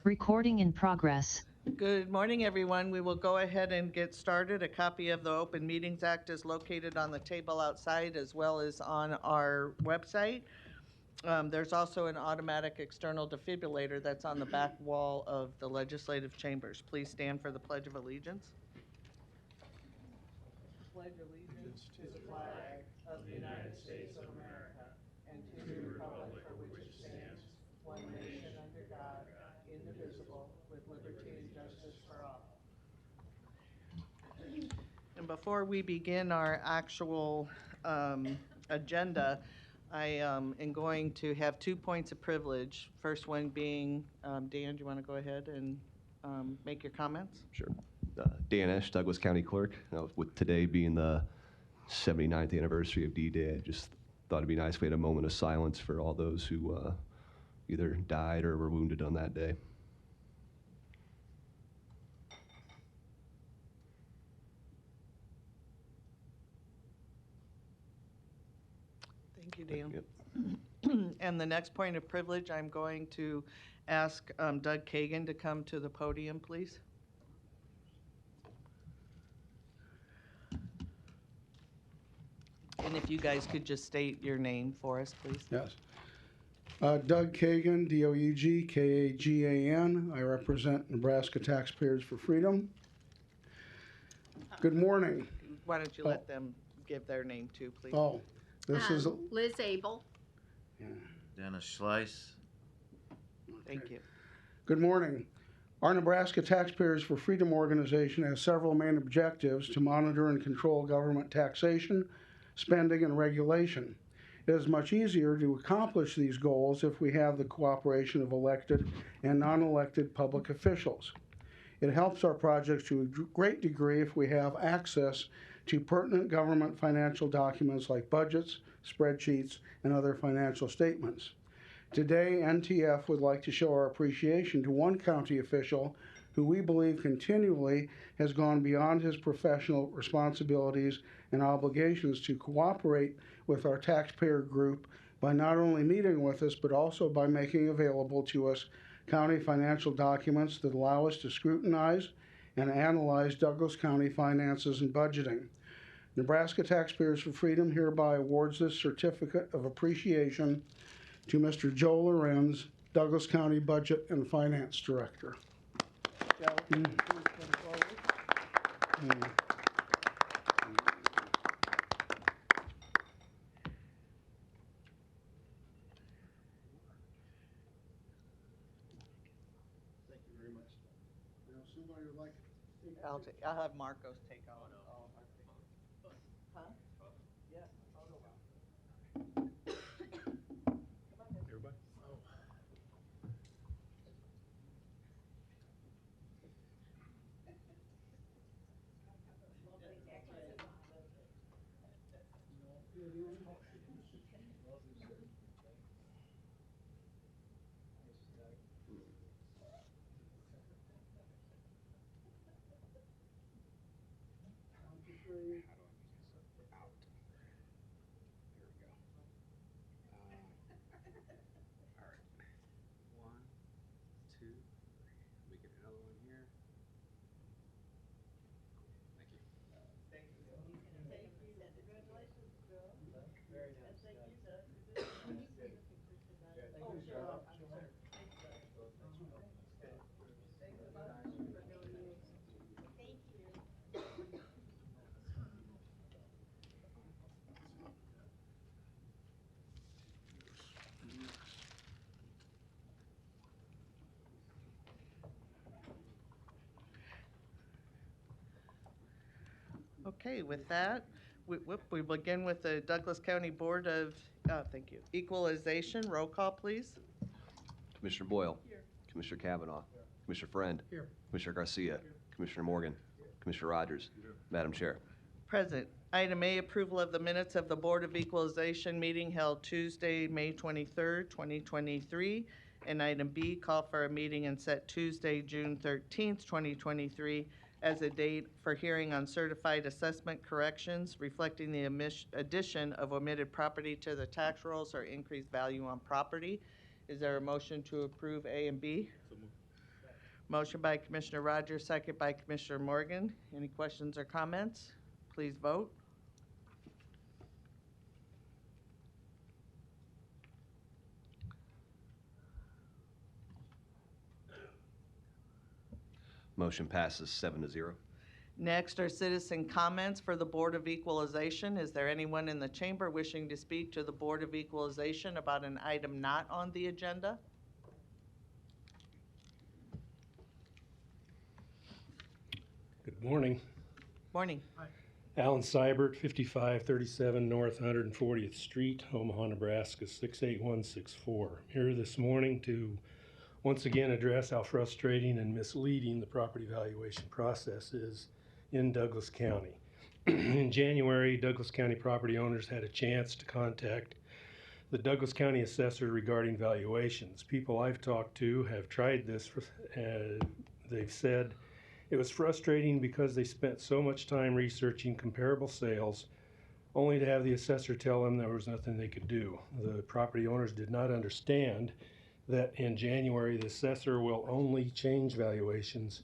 Recording in progress. Good morning, everyone. We will go ahead and get started. A copy of the Open Meetings Act is located on the table outside as well as on our website. There's also an automatic external defibrillator that's on the back wall of the legislative chambers. Please stand for the Pledge of Allegiance. Pledge allegiance to the flag of the United States of America and to the republic for which it stands, one nation under God, indivisible, with liberty and justice for all. And before we begin our actual agenda, I am going to have 2 points of privilege. First one being, Dan, do you want to go ahead and make your comments? Sure. Dan Esch, Douglas County Clerk. With today being the 79th anniversary of D-Day, I just thought it'd be nice if we had a moment of silence for all those who either died or were wounded on that day. Thank you, Dan. Yep. And the next point of privilege, I'm going to ask Doug Kagan to come to the podium, please. And if you guys could just state your name for us, please. Yes. Doug Kagan, D-O-U-G-K-A-G-A-N. I represent Nebraska Taxpayers for Freedom. Good morning. Why don't you let them give their name too, please? Oh, this is Liz Abel. Yeah. Dennis Schleiss. Thank you. Good morning. Our Nebraska Taxpayers for Freedom organization has several main objectives to monitor and control government taxation, spending, and regulation. It is much easier to accomplish these goals if we have the cooperation of elected and non-elected public officials. It helps our projects to a great degree if we have access to pertinent government financial documents like budgets, spreadsheets, and other financial statements. Today, NTF would like to show our appreciation to one county official who we believe continually has gone beyond his professional responsibilities and obligations to cooperate with our taxpayer group by not only meeting with us, but also by making available to us county financial documents that allow us to scrutinize and analyze Douglas County finances and budgeting. Nebraska Taxpayers for Freedom hereby awards this certificate of appreciation to Mr. Joe Lorenz, Douglas County Budget and Finance Director. Joe, please come forward. Thank you very much. Now, somebody would like to take I'll have Marcos take all of our pictures. Huh? Yeah. Everybody? Okay, with that, we begin with the Douglas County Board of, thank you, Equalization. Roll call, please. Commissioner Boyle. Here. Commissioner Kavanaugh. Here. Commissioner Friend. Here. Commissioner Garcia. Here. Commissioner Morgan. Here. Commissioner Rogers. Here. Madam Chair. Present. Item A, approval of the minutes of the Board of Equalization meeting held Tuesday, May 23rd, 2023. And item B, call for a meeting and set Tuesday, June 13th, 2023 as a date for hearing on certified assessment corrections reflecting the addition of omitted property to the tax rolls or increased value on property. Is there a motion to approve A and B? So moved. Motion by Commissioner Rogers, second by Commissioner Morgan. Any questions or comments? Please vote. Motion passes 7-0. Next are citizen comments for the Board of Equalization. Is there anyone in the chamber wishing to speak to the Board of Equalization about an item not on the agenda? Good morning. Morning. Alan Seibert, 5537 North 140th Street, Omaha, Nebraska, 68164. Here this morning to once again address how frustrating and misleading the property valuation process is in Douglas County. In January, Douglas County property owners had a chance to contact the Douglas County assessor regarding valuations. People I've talked to have tried this. They've said it was frustrating because they spent so much time researching comparable sales only to have the assessor tell them there was nothing they could do. The property owners did not understand that in January the assessor will only change valuations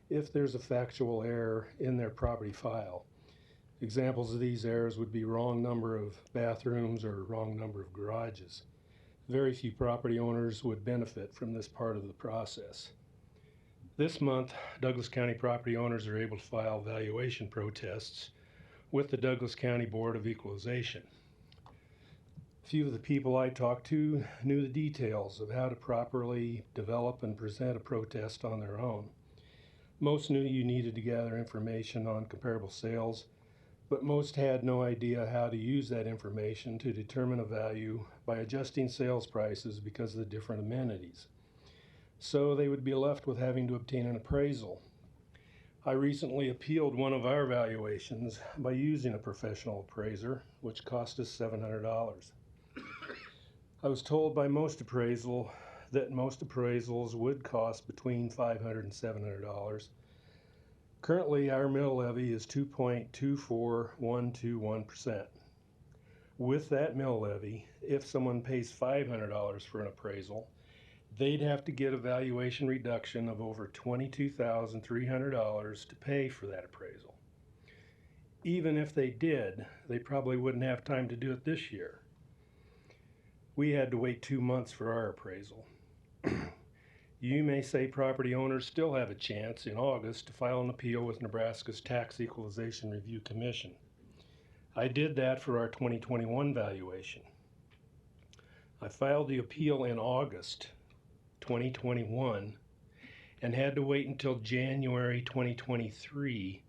if there's a factual error in their property file. Examples of these errors would be wrong number of bathrooms or wrong number of garages. Very few property owners would benefit from this part of the process. This month, Douglas County property owners are able to file valuation protests with the Douglas County Board of Equalization. Few of the people I talked to knew the details of how to properly develop and present a protest on their own. Most knew you needed to gather information on comparable sales, but most had no idea how to use that information to determine a value by adjusting sales prices because of the different amenities. So they would be left with having to obtain an appraisal. I recently appealed one of our valuations by using a professional appraiser, which cost us $700. I was told by most appraisals would cost between $500 and $700. Currently, our mill levy is 2.24121%. With that mill levy, if someone pays $500 for an appraisal, they'd have to get a valuation reduction of over $22,300 to pay for that appraisal. Even if they did, they probably wouldn't have time to do it this year. We had to wait 2 months for our appraisal. You may say property owners still have a chance in August to file an appeal with Nebraska's Tax Equalization Review Commission. I did that for our 2021 valuation. I filed the appeal in August 2021 and had to wait until January 2023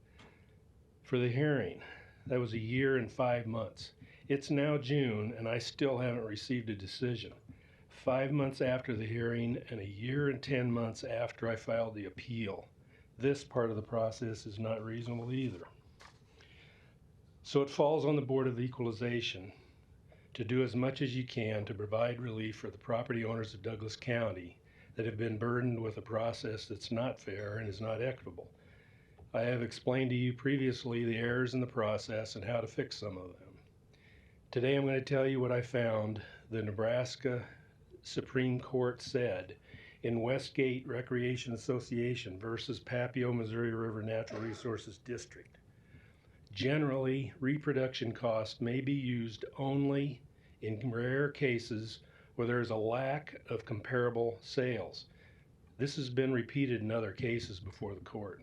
for the hearing. That was 1 year and 5 months. It's now June and I still haven't received a decision. 5 months after the hearing and 1 year and 10 months after I filed the appeal. This part of the process is not reasonable either. So it falls on the Board of Equalization to do as much as you can to provide relief for the property owners of Douglas County that have been burdened with a process that's not fair and is not equitable. I have explained to you previously the errors in the process and how to fix some of them. Today I'm going to tell you what I found the Nebraska Supreme Court said in Westgate Recreation Association versus Papio Missouri River Natural Resources District. Generally, reproduction cost may be used only in rare cases where there is a lack of comparable sales. This has been repeated in other cases before the court.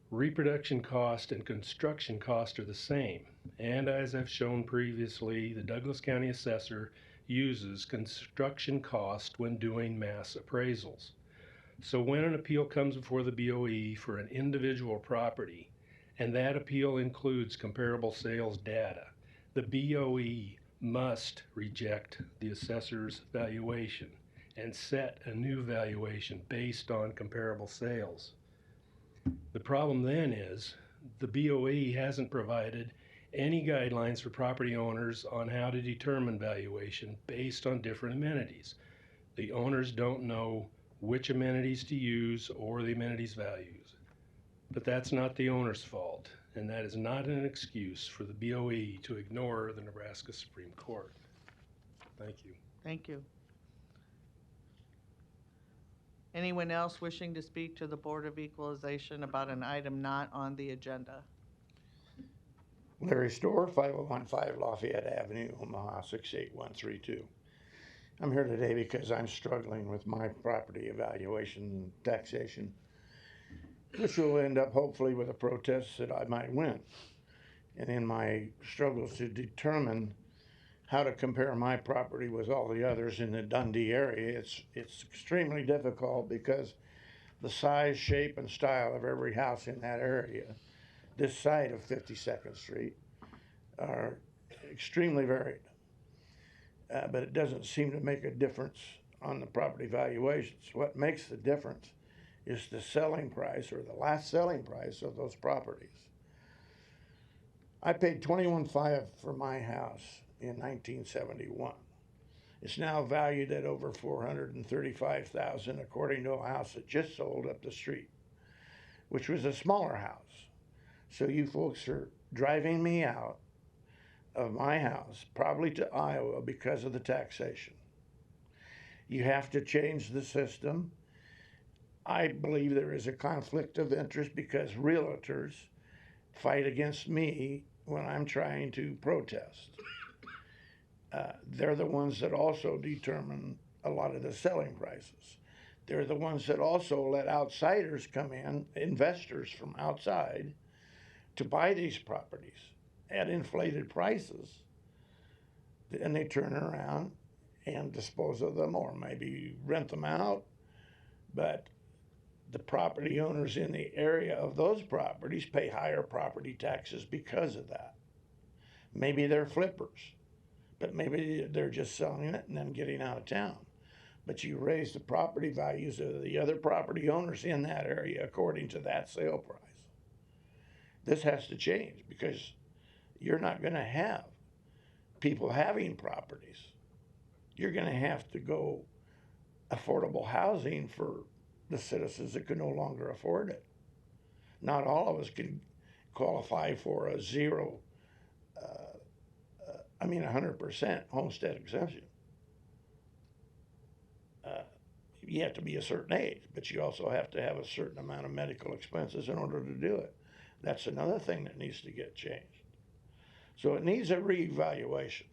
Reproduction cost and construction cost are the same, and as I've shown previously, the Douglas County Assessor uses construction cost when doing mass appraisals. So when an appeal comes before the BOE for an individual property, and that appeal includes comparable sales data, the BOE must reject the assessor's valuation and set a new valuation based on comparable sales. The problem then is the BOE hasn't provided any guidelines for property owners on how to determine valuation based on different amenities. The owners don't know which amenities to use or the amenities values. But that's not the owner's fault, and that is not an excuse for the BOE to ignore the Nebraska Supreme Court. Thank you. Thank you. Anyone else wishing to speak to the Board of Equalization about an item not on the agenda? Larry Store, 5015 Lafayette Avenue, Omaha, 68132. I'm here today because I'm struggling with my property evaluation and taxation, which will end up hopefully with a protest that I might win. And in my struggles to determine how to compare my property with all the others in the Dundee area, it's extremely difficult because the size, shape, and style of every house in that area, this side of 52nd Street, are extremely varied. But it doesn't seem to make a difference on the property valuations. What makes the difference is the selling price or the last selling price of those properties. I paid $21,500 for my house in 1971. It's now valued at over $435,000 according to a house that just sold up the street, which was a smaller house. So you folks are driving me out of my house, probably to Iowa, because of the taxation. You have to change the system. I believe there is a conflict of interest because realtors fight against me when I'm trying to protest. They're the ones that also determine a lot of the selling prices. They're the ones that also let outsiders come in, investors from outside, to buy these properties at inflated prices. And they turn around and dispose of them or maybe rent them out. But the property owners in the area of those properties pay higher property taxes because of that. Maybe they're flippers, but maybe they're just selling it and then getting out of town. But you raise the property values of the other property owners in that area according to that sale price. This has to change because you're not going to have people having properties. You're going to have to go affordable housing for the citizens that can no longer afford it. Not all of us can qualify for a 100% homestead exemption. You have to be a certain age, but you also have to have a certain amount of medical expenses in order to do it. That's another thing that needs to get changed. So it needs a reevaluation.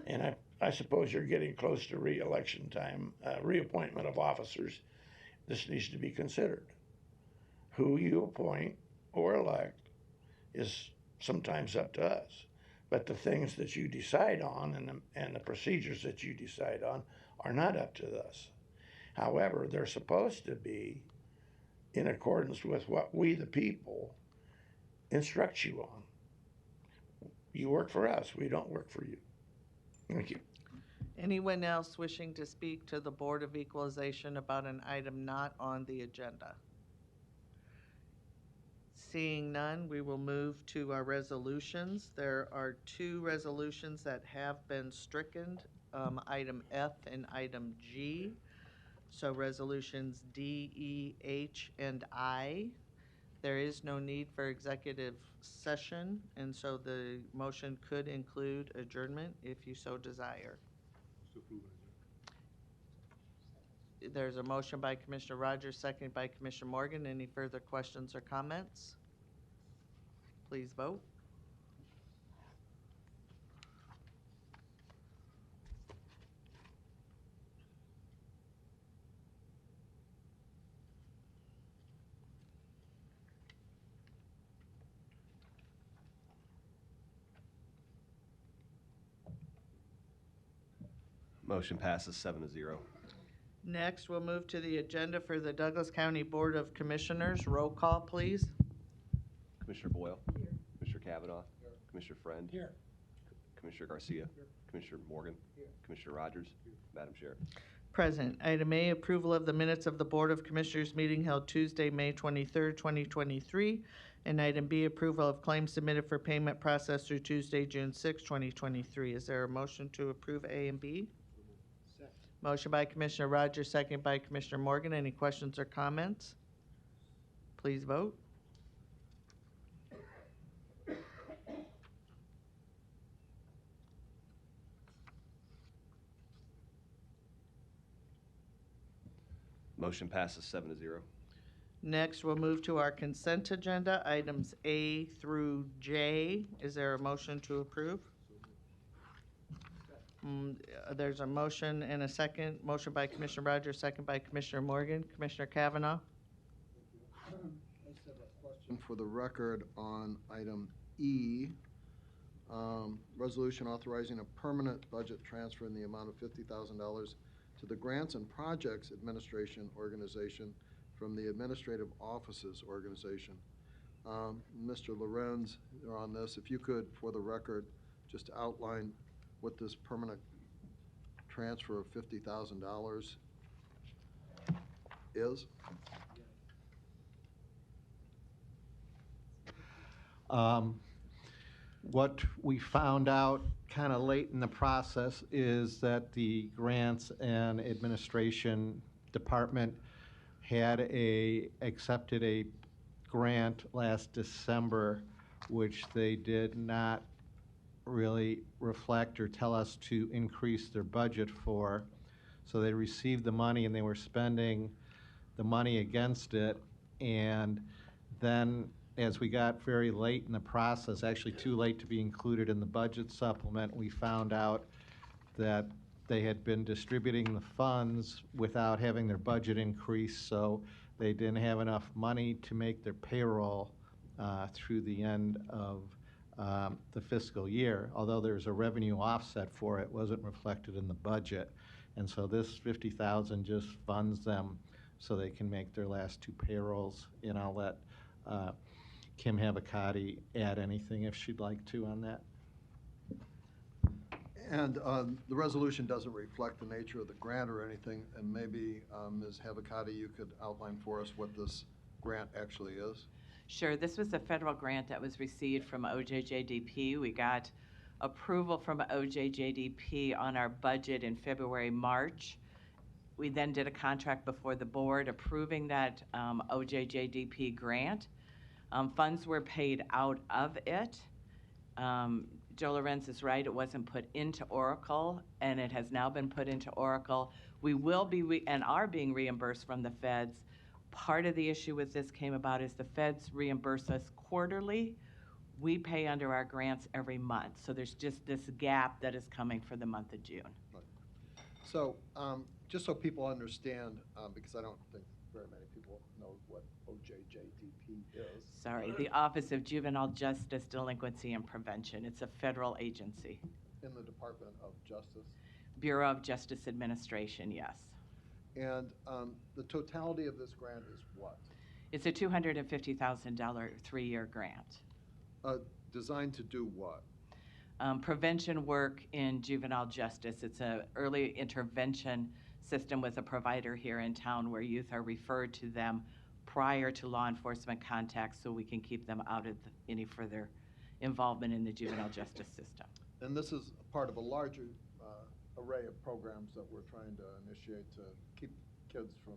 And I suppose you're getting close to re-election time, reappointment of officers. This needs to be considered. Who you appoint or elect is sometimes up to us. But the things that you decide on and the procedures that you decide on are not up to us. However, they're supposed to be in accordance with what we, the people, instruct you on. You work for us. We don't work for you. Thank you. Anyone else wishing to speak to the Board of Equalization about an item not on the agenda? Seeing none, we will move to our resolutions. There are two resolutions that have been stricken, item F and item G. So resolutions D, E, H, and I. There is no need for executive session, and so the motion could include adjournment if you so desire. There's a motion by Commissioner Rogers, seconded by Commissioner Morgan. Any further questions or comments? Please vote. Motion passes 7-0. Next, we'll move to the agenda for the Douglas County Board of Commissioners. Roll call, please. Commissioner Boyle. Here. Commissioner Kavanaugh. Here. Commissioner Friend. Here. Commissioner Garcia. Here. Commissioner Morgan. Here. Commissioner Rogers. Here. Madam Chair. Present. Item A, approval of the minutes of the Board of Commissioners meeting held Tuesday, May 23rd, 2023. And item B, approval of claims submitted for payment processed through Tuesday, June 6, 2023. Is there a motion to approve A and B? Second. Motion by Commissioner Rogers, second by Commissioner Morgan. Any questions or comments? Please vote. Motion passes 7-0. Next, we'll move to our consent agenda, items A through J. Is there a motion to approve? There's a motion and a second. Motion by Commissioner Rogers, second by Commissioner Morgan. Commissioner Kavanaugh? I just have a question for the record on item E. Resolution authorizing a permanent budget transfer in the amount of $50,000 to the Grants and Projects Administration Organization from the Administrative Offices Organization. Mr. Lorenz, you're on this. If you could, for the record, just outline what this permanent transfer of $50,000 is. What we found out kind of late in the process is that the Grants and Administration Department had accepted a grant last December, which they did not really reflect or tell us to increase their budget for. So they received the money and they were spending the money against it. And then as we got very late in the process, actually too late to be included in the budget supplement, we found out that they had been distributing the funds without having their budget increase, so they didn't have enough money to make their payroll through the end of the fiscal year. Although there's a revenue offset for it, wasn't reflected in the budget. And so this $50,000 just funds them so they can make their last two payrolls. And I'll let Kim Habakati add anything if she'd like to on that. And the resolution doesn't reflect the nature of the grant or anything, and maybe, Ms. Havakati, you could outline for us what this grant actually is? Sure. This was a federal grant that was received from OJJDP. We got approval from OJJDP on our budget in February, March. We then did a contract before the board approving that OJJDP grant. Funds were paid out of it. Joe Lorenz is right, it wasn't put into Oracle, and it has now been put into Oracle. We will be and are being reimbursed from the feds. Part of the issue with this came about is the feds reimburse us quarterly. We pay under our grants every month. So there's just this gap that is coming for the month of June. So, just so people understand, because I don't think very many people know what OJJDP is. Sorry, the Office of Juvenile Justice Delinquency and Prevention. It's a federal agency. In the Department of Justice. Bureau of Justice Administration, yes. And the totality of this grant is what? It's a $250,000 three-year grant. Designed to do what? Prevention work in juvenile justice. It's an early intervention system with a provider here in town where youth are referred to them prior to law enforcement contacts so we can keep them out of any further involvement in the juvenile justice system. And this is part of a larger array of programs that we're trying to initiate to keep kids from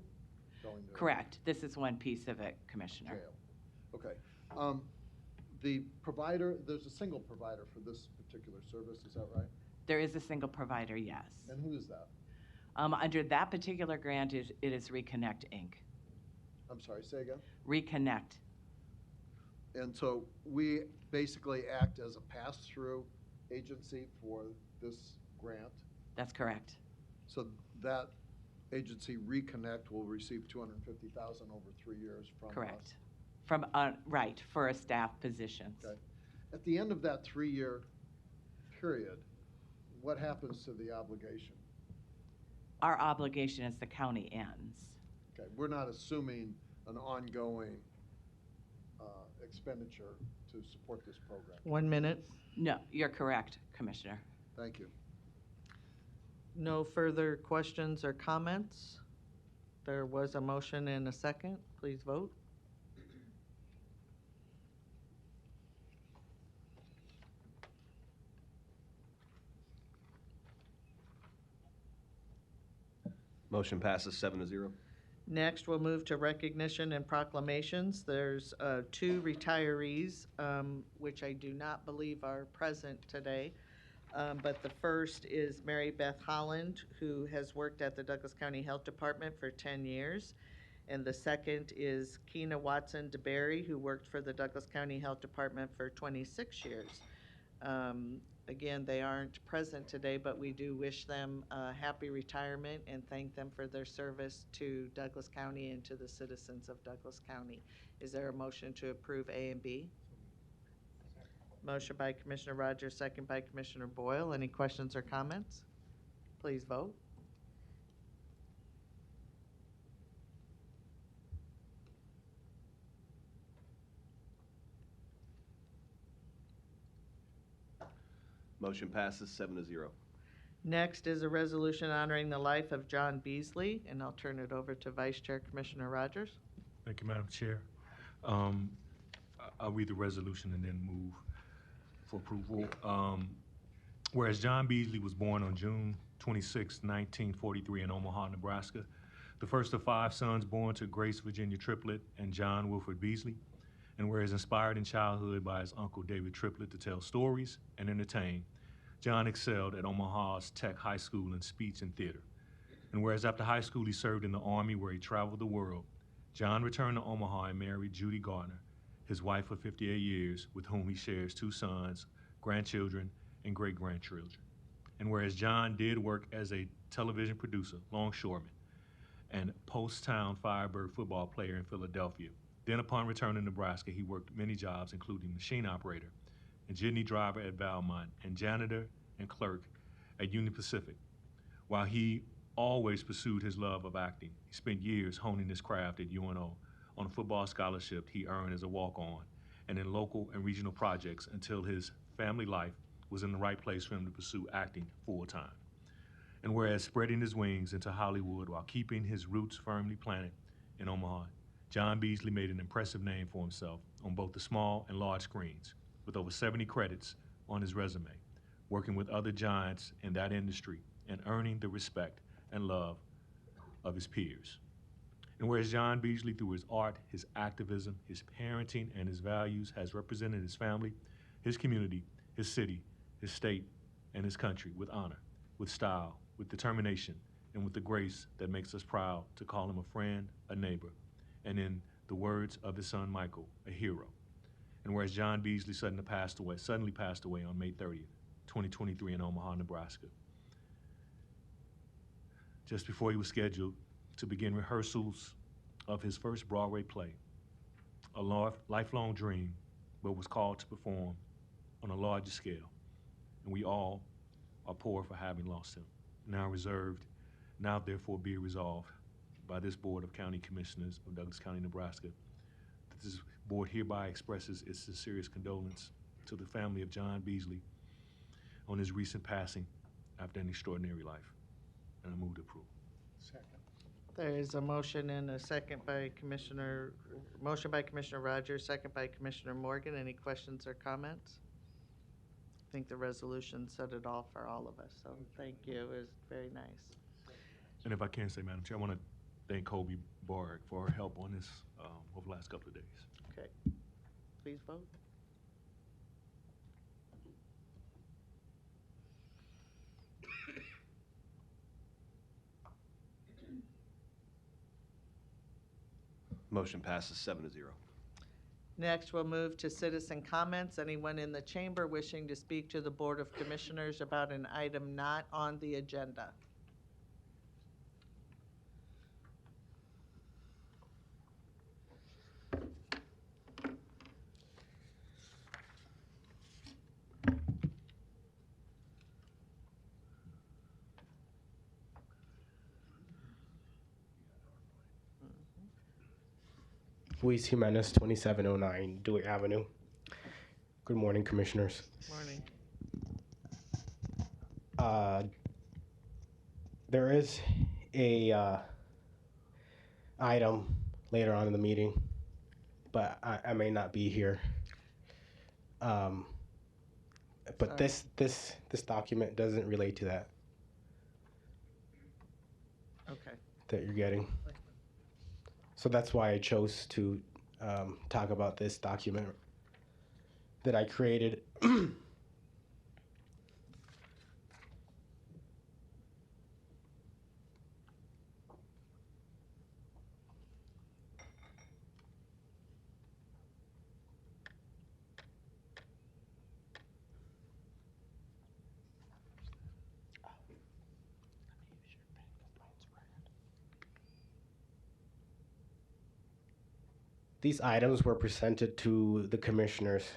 going to Correct. This is one piece of it, Commissioner. jail. Okay. The provider, there's a single provider for this particular service, is that right? There is a single provider, yes. And who is that? Under that particular grant, it is Reconnect, Inc. I'm sorry, say again? Reconnect. And so we basically act as a pass-through agency for this grant. That's correct. So that agency, Reconnect, will receive $250,000 over 3 years from us. Correct. From, right, for a staff positions. Okay. At the end of that 3-year period, what happens to the obligation? Our obligation as the county ends. Okay, we're not assuming an ongoing expenditure to support this program. 1 minute. No, you're correct, Commissioner. Thank you. No further questions or comments? There was a motion and a second. Please vote. Motion passes 7-0. Next, we'll move to recognition and proclamations. There's 2 retirees, which I do not believe are present today. But the first is Mary Beth Holland, who has worked at the Douglas County Health Department for 10 years. And the second is Keena Watson DeBerry, who worked for the Douglas County Health Department for 26 years. Again, they aren't present today, but we do wish them a happy retirement and thank them for their service to Douglas County and to the citizens of Douglas County. Is there a motion to approve A and B? Motion by Commissioner Rogers, second by Commissioner Boyle. Any questions or comments? Please vote. Motion passes 7-0. Next is a resolution honoring the life of John Beasley, and I'll turn it over to Vice Chair Commissioner Rogers. Thank you, Madam Chair. I'll read the resolution and then move for approval. Whereas John Beasley was born on June 26, 1943 in Omaha, Nebraska, the first of 5 sons born to Grace Virginia Triplett and John Wilford Beasley, and whereas inspired in childhood by his uncle David Triplett to tell stories and entertain, John excelled at Omaha's Tech High School in speech and theater. And whereas after high school he served in the Army where he traveled the world, John returned to Omaha and married Judy Gardner, his wife for 58 years, with whom he shares 2 sons, grandchildren, and great-grandchildren. And whereas John did work as a television producer, longshoreman, and post-town Firebird football player in Philadelphia, then upon returning to Nebraska, he worked many jobs, including machine operator, and jitney driver at Valmont, and janitor and clerk at Union Pacific. While he always pursued his love of acting, he spent years honing his craft at UNO on a football scholarship he earned as a walk-on and in local and regional projects until his family life was in the right place for him to pursue acting full-time. And whereas spreading his wings into Hollywood while keeping his roots firmly planted in Omaha, John Beasley made an impressive name for himself on both the small and large screens, with over 70 credits on his resume, working with other giants in that industry and earning the respect and love of his peers. And whereas John Beasley, through his art, his activism, his parenting, and his values, has represented his family, his community, his city, his state, and his country with honor, with style, with determination, and with the grace that makes us proud to call him a friend, a neighbor, and in the words of his son Michael, a hero. And whereas John Beasley suddenly passed away on May 30th, 2023 in Omaha, Nebraska, just before he was scheduled to begin rehearsals of his first Broadway play, a lifelong dream, but was called to perform on a larger scale. And we all are poor for having lost him. Now therefore be resolved by this Board of County Commissioners of Douglas County, Nebraska, that this board hereby expresses its sincerest condolence to the family of John Beasley on his recent passing after an extraordinary life. And I move to approve. Second. There is a motion and a second by Commissioner Rogers, second by Commissioner Morgan. Any questions or comments? I think the resolution said it all for all of us, so thank you. It was very nice. And if I can say, Madam Chair, I want to thank Kobe Borg for her help on this over the last couple of days. Okay. Please vote. Motion passes 7-0. Next, we'll move to citizen comments. Anyone in the chamber wishing to speak to the Board of Commissioners about an item not on the agenda? Luis Jimenez, 2709 Dewey Avenue. Good morning, Commissioners. Morning. There is a item later on in the meeting, but I may not be here. But Sorry. this document doesn't relate to that Okay. you're getting. So that's why I chose to talk about this document that I created. These items were presented to the commissioners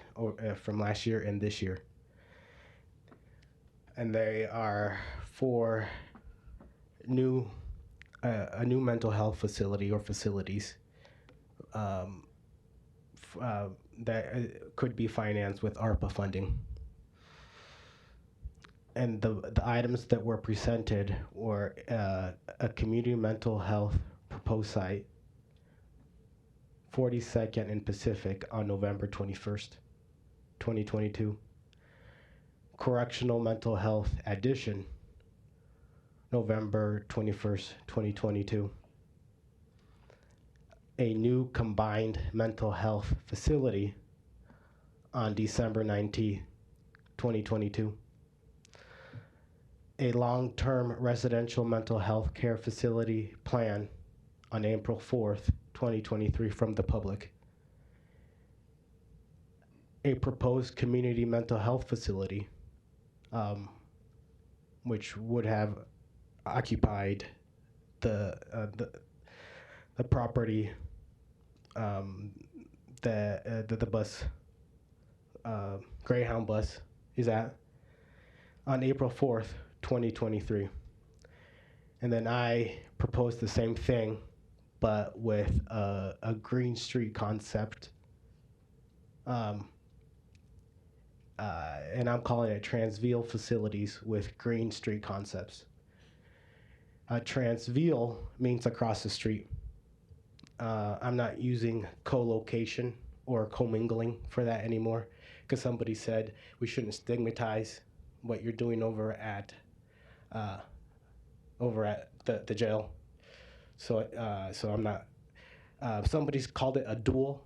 from last year and this year. And they are for a new mental health facility or facilities that could be financed with ARPA funding. And the items that were presented were a community mental health proposed site, 42nd and Pacific on November 21st, 2022. Correctional mental health addition, November 21st, 2022. A new combined mental health facility on December 19th, 2022. A long-term residential mental health care facility plan on April 4th, 2023 from the public. A proposed community mental health facility, which would have occupied the property the bus, Greyhound bus is at, on April 4th, 2023. And then I proposed the same thing, but with a Green Street concept. And I'm calling it Transveal Facilities with Green Street Concepts. Transveal means across the street. I'm not using co-location or commingling for that anymore, because somebody said we shouldn't stigmatize what you're doing over at the jail. So I'm not. Somebody's called it a dual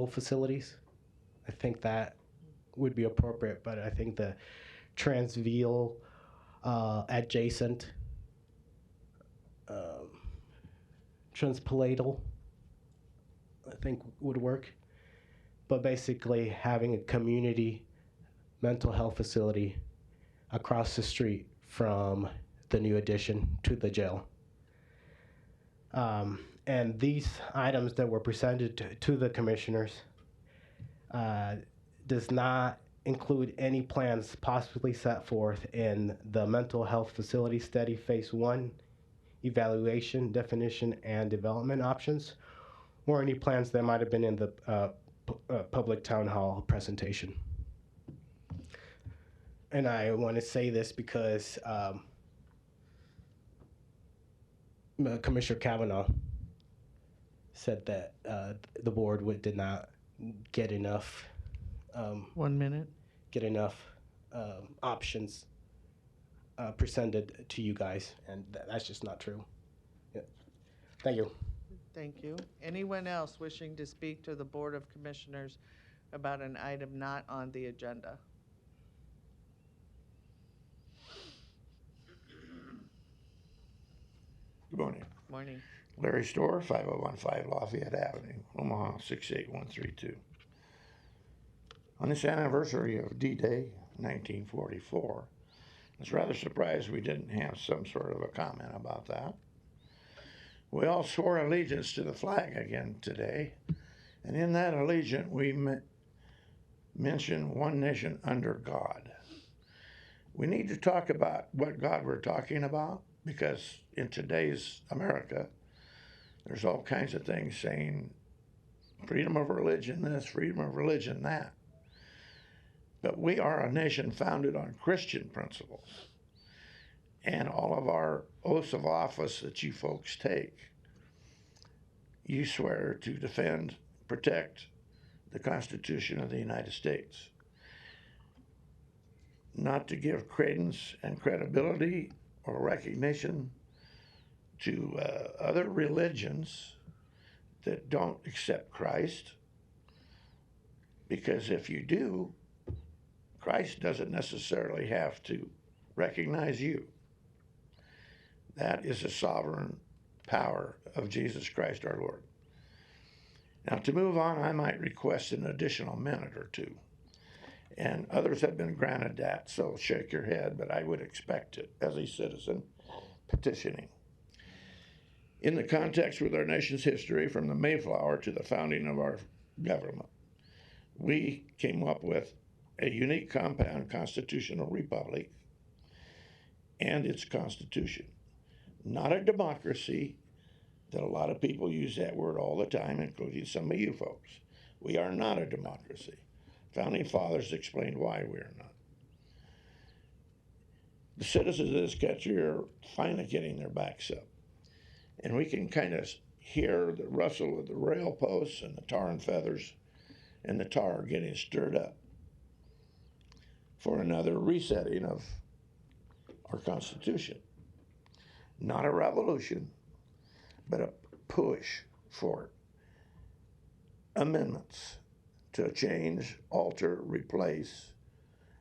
facilities. I think that would be appropriate, but I think the Transveal adjacent transpalatal, I think would work. But basically having a community mental health facility across the street from the new addition to the jail. And these items that were presented to the commissioners does not include any plans possibly set forth in the mental health facility study phase 1 evaluation, definition, and development options, or any plans that might have been in the public town hall presentation. And I want to say this because Commissioner Kavanaugh said that the board did not get enough 1 minute. get enough options presented to you guys, and that's just not true. Yeah. Thank you. Thank you. Anyone else wishing to speak to the Board of Commissioners about an item not on the agenda? Good morning. Morning. Larry Storr, 5015 Lafayette Avenue, Omaha, 68132. On this anniversary of D-Day, 1944, I was rather surprised we didn't have some sort of a comment about that. We all swore allegiance to the flag again today, and in that allegiance we mention one nation under God. We need to talk about what God we're talking about, because in today's America, there's all kinds of things saying freedom of religion this, freedom of religion that. But we are a nation founded on Christian principles. And all of our oaths of office that you folks take, you swear to defend, protect the Constitution of the United States. Not to give credence and credibility or recognition to other religions that don't accept Christ. Because if you do, Christ doesn't necessarily have to recognize you. That is the sovereign power of Jesus Christ our Lord. Now, to move on, I might request an additional minute or two. And others have been granted that, so shake your head, but I would expect it as a citizen petitioning. In the context with our nation's history, from the Mayflower to the founding of our government, we came up with a unique compound constitutional republic and its constitution. Not a democracy, that a lot of people use that word all the time, including some of you folks. We are not a democracy. Founding fathers explained why we are not. The citizens of this country are finally getting their backs up. And we can kind of hear the rustle of the rail posts and the tar and feathers and the tar getting stirred up for another resetting of our Constitution. Not a revolution, but a push for amendments to change, alter, replace,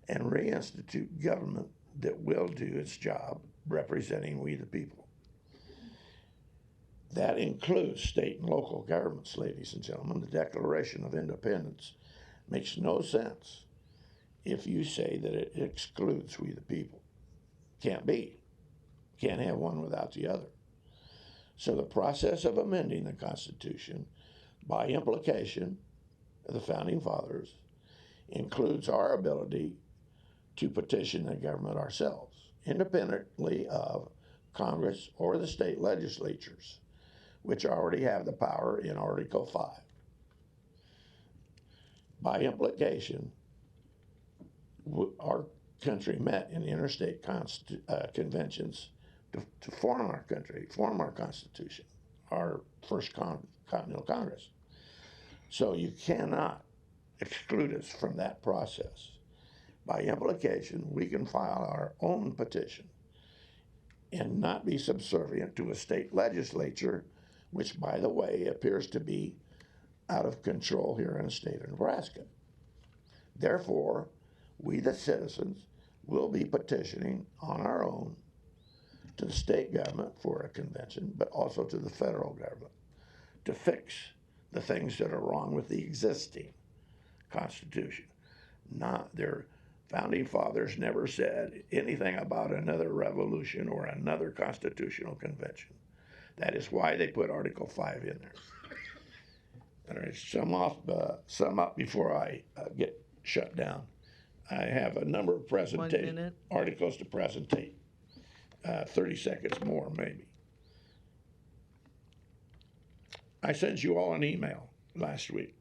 and reinstitute government that will do its job representing we the people. That includes state and local governments, ladies and gentlemen. The Declaration of Independence makes no sense if you say that it excludes we the people. Can't be. Can't have one without the other. So the process of amending the Constitution, by implication of the Founding Fathers, includes our ability to petition the government ourselves, independently of Congress or the state legislatures, which already have the power in Article 5. By implication, our country met in interstate conventions to form our country, form our Constitution, our first Continental Congress. So you cannot exclude us from that process. By implication, we can file our own petition and not be subservient to a state legislature, which, by the way, appears to be out of control here in the state of Nebraska. Therefore, we, the citizens, will be petitioning on our own to the state government for a convention, but also to the federal government to fix the things that are wrong with the existing Constitution. Not their founding fathers never said anything about another revolution or another constitutional convention. That is why they put Article 5 in there. All right, sum up before I get shut down. I have a number of articles to presentate. 30 seconds more, maybe. I sent you all an email last week.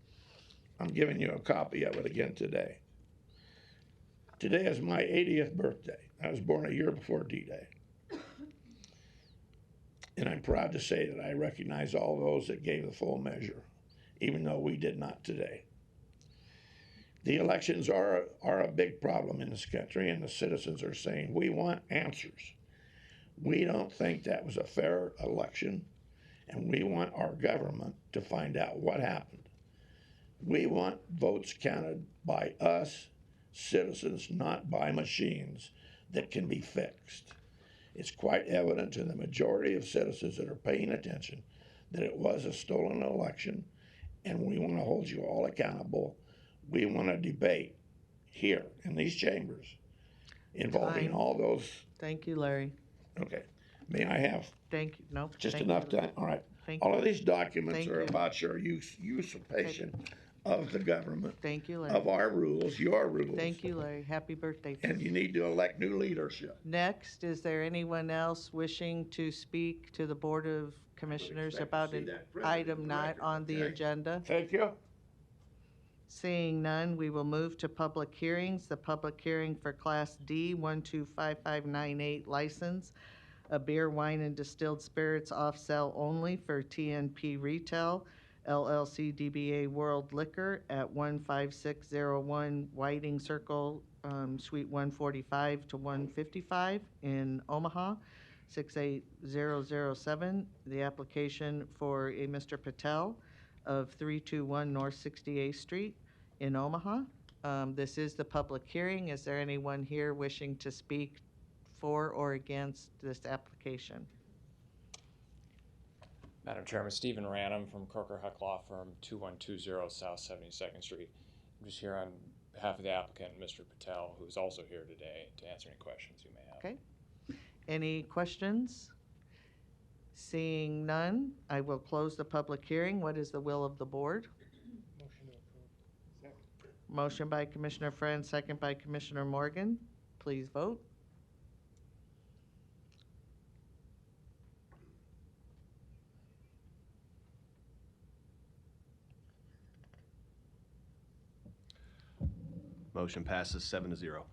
I'm giving you a copy of it again today. Today is my 80th birthday. I was born a year before D-Day. And I'm proud to say that I recognize all those that gave the full measure, even though we did not today. The elections are a big problem in this country, and the citizens are saying, we want answers. We don't think that was a fair election, and we want our government to find out what happened. We want votes counted by us, citizens, not by machines that can be fixed. It's quite evident to the majority of citizens that are paying attention that it was a stolen election, and we want to hold you all accountable. We want to debate here in these chambers involving all those. Thank you, Larry. Okay. May I have Thank you. Nope. just thank enough you. time? All right. Thank All you. of these documents Thank are you. about your usurpation of the government, Thank you, Larry. of our rules, your rules. Thank you, Larry. Happy birthday. to And you. you need to elect new leadership. Next, is there anyone else wishing to speak to the Board of Commissioners expect to about see an that printed in item the not record, on the okay? agenda? Thank you. Seeing none, we will move to public hearings. The public hearing for Class D 125598 license, a beer, wine, and distilled spirits off-sale only for TNP Retail, LLC DBA World Liquor at 15601 Whiting Circle, Suite 145 to 155 in Omaha, 68007. The application for a Mr. Patel of 321 North 68th Street in Omaha. This is the public hearing. Is there anyone here wishing to speak for or against this application? Madam Chairman, Stephen Ranum from Croker Huck Law Firm, 2120 South 72nd Street. I'm just here on behalf of the applicant, Mr. Patel, who is also here today to answer any questions you may have. Okay. Any questions? Seeing none, I will close the public hearing. What is the will of the board? Motion by Commissioner Friend, second by Commissioner Morgan. Please vote. Motion passes 7-0. Very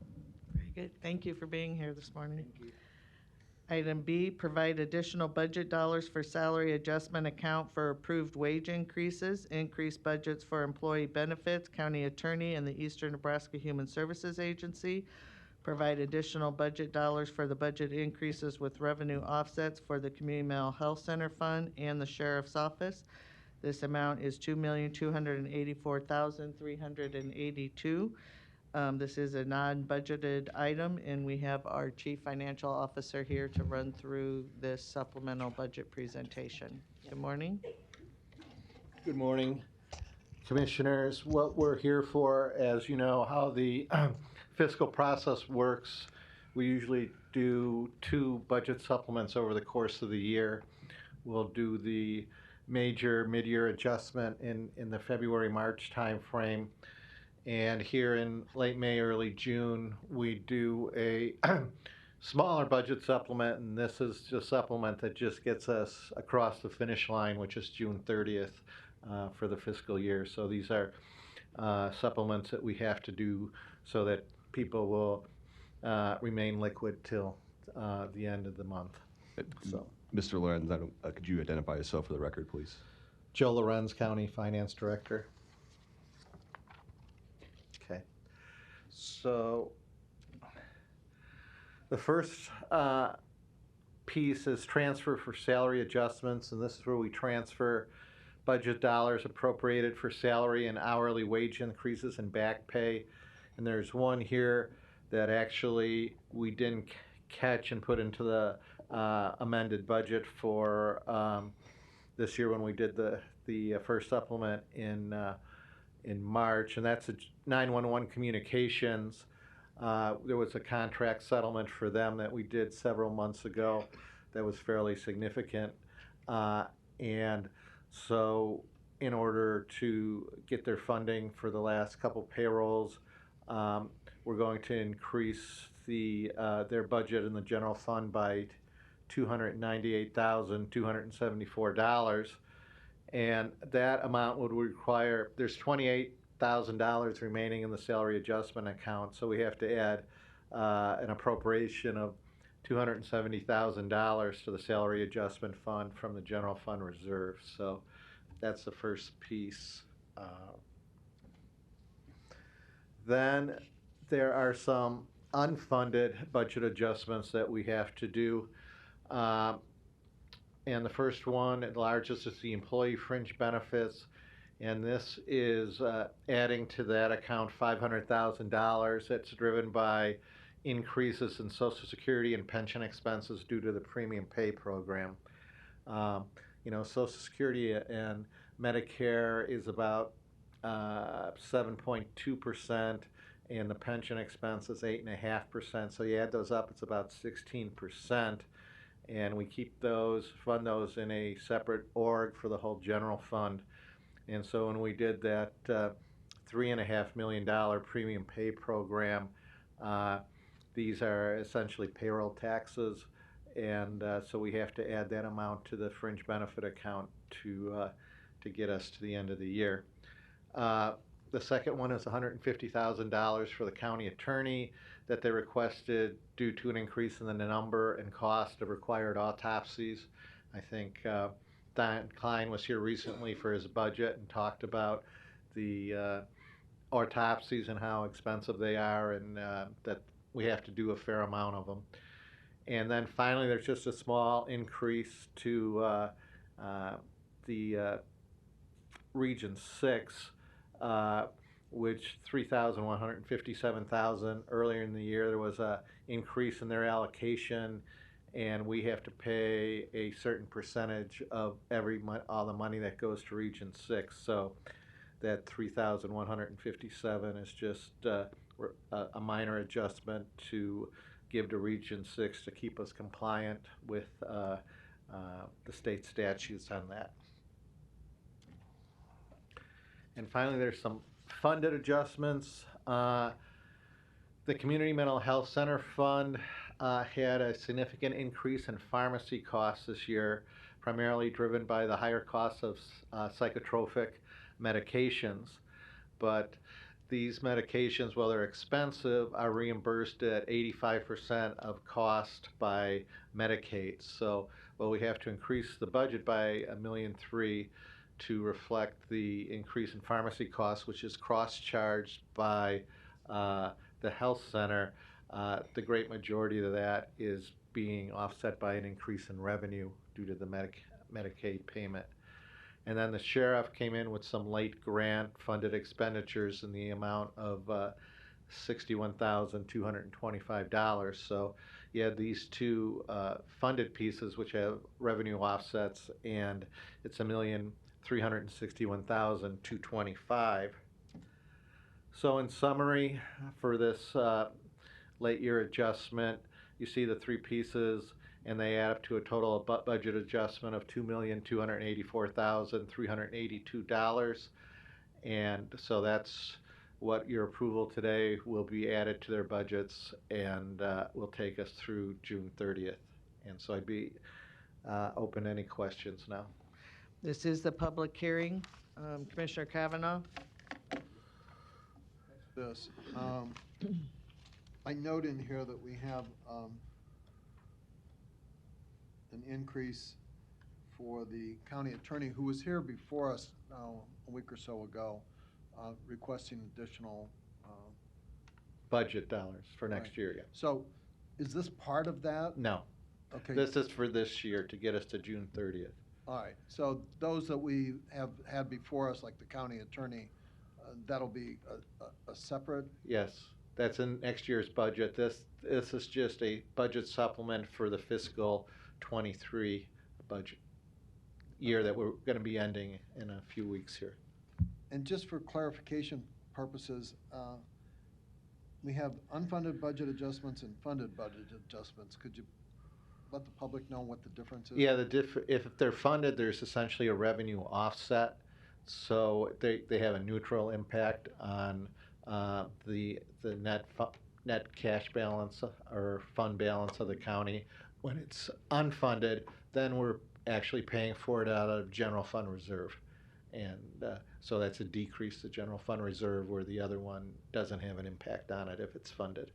good. Thank you for being here this morning. Thank you. Item B, provide additional budget dollars for salary adjustment account for approved wage increases, increased budgets for employee benefits, county attorney, and the Eastern Nebraska Human Services Agency. Provide additional budget dollars for the budget increases with revenue offsets for the Community Mental Health Center Fund and the Sheriff's Office. This amount is $2,284,382. This is a non-budgeted item, and we have our Chief Financial Officer here to run through this supplemental budget presentation. Good morning. Good morning, Commissioners. What we're here for, as you know, how the fiscal process works, we usually do 2 budget supplements over the course of the year. We'll do the major mid-year adjustment in the February-March timeframe. And here in late May, early June, we do a smaller budget supplement, and this is just a supplement that just gets us across the finish line, which is June 30th for the fiscal year. So these are supplements that we have to do so that people will remain liquid till the end of the month. So, Mr. Lorenz, could you identify yourself for the record, please? Joe Lorenz, County Finance Director. Okay. So the first piece is transfer for salary adjustments, and this is where we transfer budget dollars appropriated for salary and hourly wage increases and back pay. And there's one here that actually we didn't catch and put into the amended budget for this year when we did the first supplement in March, and that's a 911 communications. There was a contract settlement for them that we did several months ago that was fairly significant, and so in order to get their funding for the last couple payrolls, we're going to increase their budget in the general fund by $298,274, and that amount would require, there's $28,000 remaining in the salary adjustment account, so we have to add an appropriation of $270,000 to the salary adjustment fund from the general fund reserve. So that's the first piece. Then there are some unfunded budget adjustments that we have to do. And the first one, the largest, is the employee fringe benefits. And this is adding to that account $500,000. That's driven by increases in Social Security and pension expenses due to the premium pay program. Social Security and Medicare is about 7.2%, and the pension expense is 8.5%. So you add those up, it's about 16%. And we keep fund those in a separate org for the whole general fund. And so when we did that $3.5 million premium pay program, these are essentially payroll taxes, and so we have to add that amount to the fringe benefit account to get us to the end of the year. The second one is $150,000 for the county attorney that they requested due to an increase in the number and cost of required autopsies. I think Don Klein was here recently for his budget and talked about the autopsies and how expensive they are, and that we have to do a fair amount of them. And then finally, there's just a small increase to the Region 6, which $3,157,000. Earlier in the year, there was an increase in their allocation, and we have to pay a certain percentage of all the money that goes to Region 6. So that $3,157 is just a minor adjustment to give to Region 6 to keep us compliant with the state statutes on that. And finally, there's some funded adjustments. The Community Mental Health Center Fund had a significant increase in pharmacy costs this year, primarily driven by the higher costs of psychotropic medications. But these medications, while they're expensive, are reimbursed at 85% of cost by Medicaid. So, well, we have to increase the budget by $1.3 million to reflect the increase in pharmacy costs, which is cross-charged by the health center. The great majority of that is being offset by an increase in revenue due to the Medicaid payment. And then the sheriff came in with some late grant funded expenditures in the amount of $61,225. So you had these two funded pieces which have revenue offsets, and it's $1,361,225. So in summary, for this late year adjustment, you see the three pieces, and they add up to a total budget adjustment of $2,284,382. And so that's what your approval today will be added to their budgets, and will take us through June 30th. And so I'd be open to any questions now. This is the public hearing. Commissioner Kavanaugh? This, I note in here that we have an increase for the county attorney who was here before us a week or so ago, requesting additional Budget dollars for next Right. year, yeah. So is this part of that? No. Okay. This is for this year to get us to June 30th. All right, so those that we have had before us, like the county attorney, that'll be a separate? Yes, that's in next year's budget. This is just a budget supplement for the fiscal '23 budget year that we're going to be ending in a few weeks here. And just for clarification purposes, we have unfunded budget adjustments and funded budget adjustments. Could you let the public know what the difference is? Yeah, if they're funded, there's essentially a revenue offset. So they have a neutral impact on the net cash balance or fund balance of the county. When it's unfunded, then we're actually paying for it out of general fund reserve. And so that's a decrease to general fund reserve, where the other one doesn't have an impact on it if it's funded.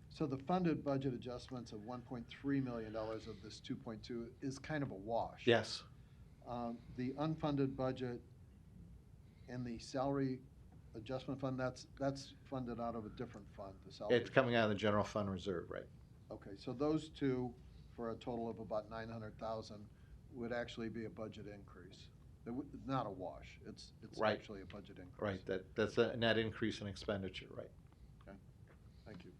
So the funded budget adjustments of $1.3 million of this 2.2 is kind of a wash. Yes. The unfunded budget and the salary adjustment fund, that's funded out of a different fund, the salary. It's coming out of the general fund reserve, right? Okay, so those two, for a total of about $900,000, would actually be a budget increase. Not a wash, it's Right. actually a budget increase. Right, that's a net increase in expenditure, right? Okay, thank you.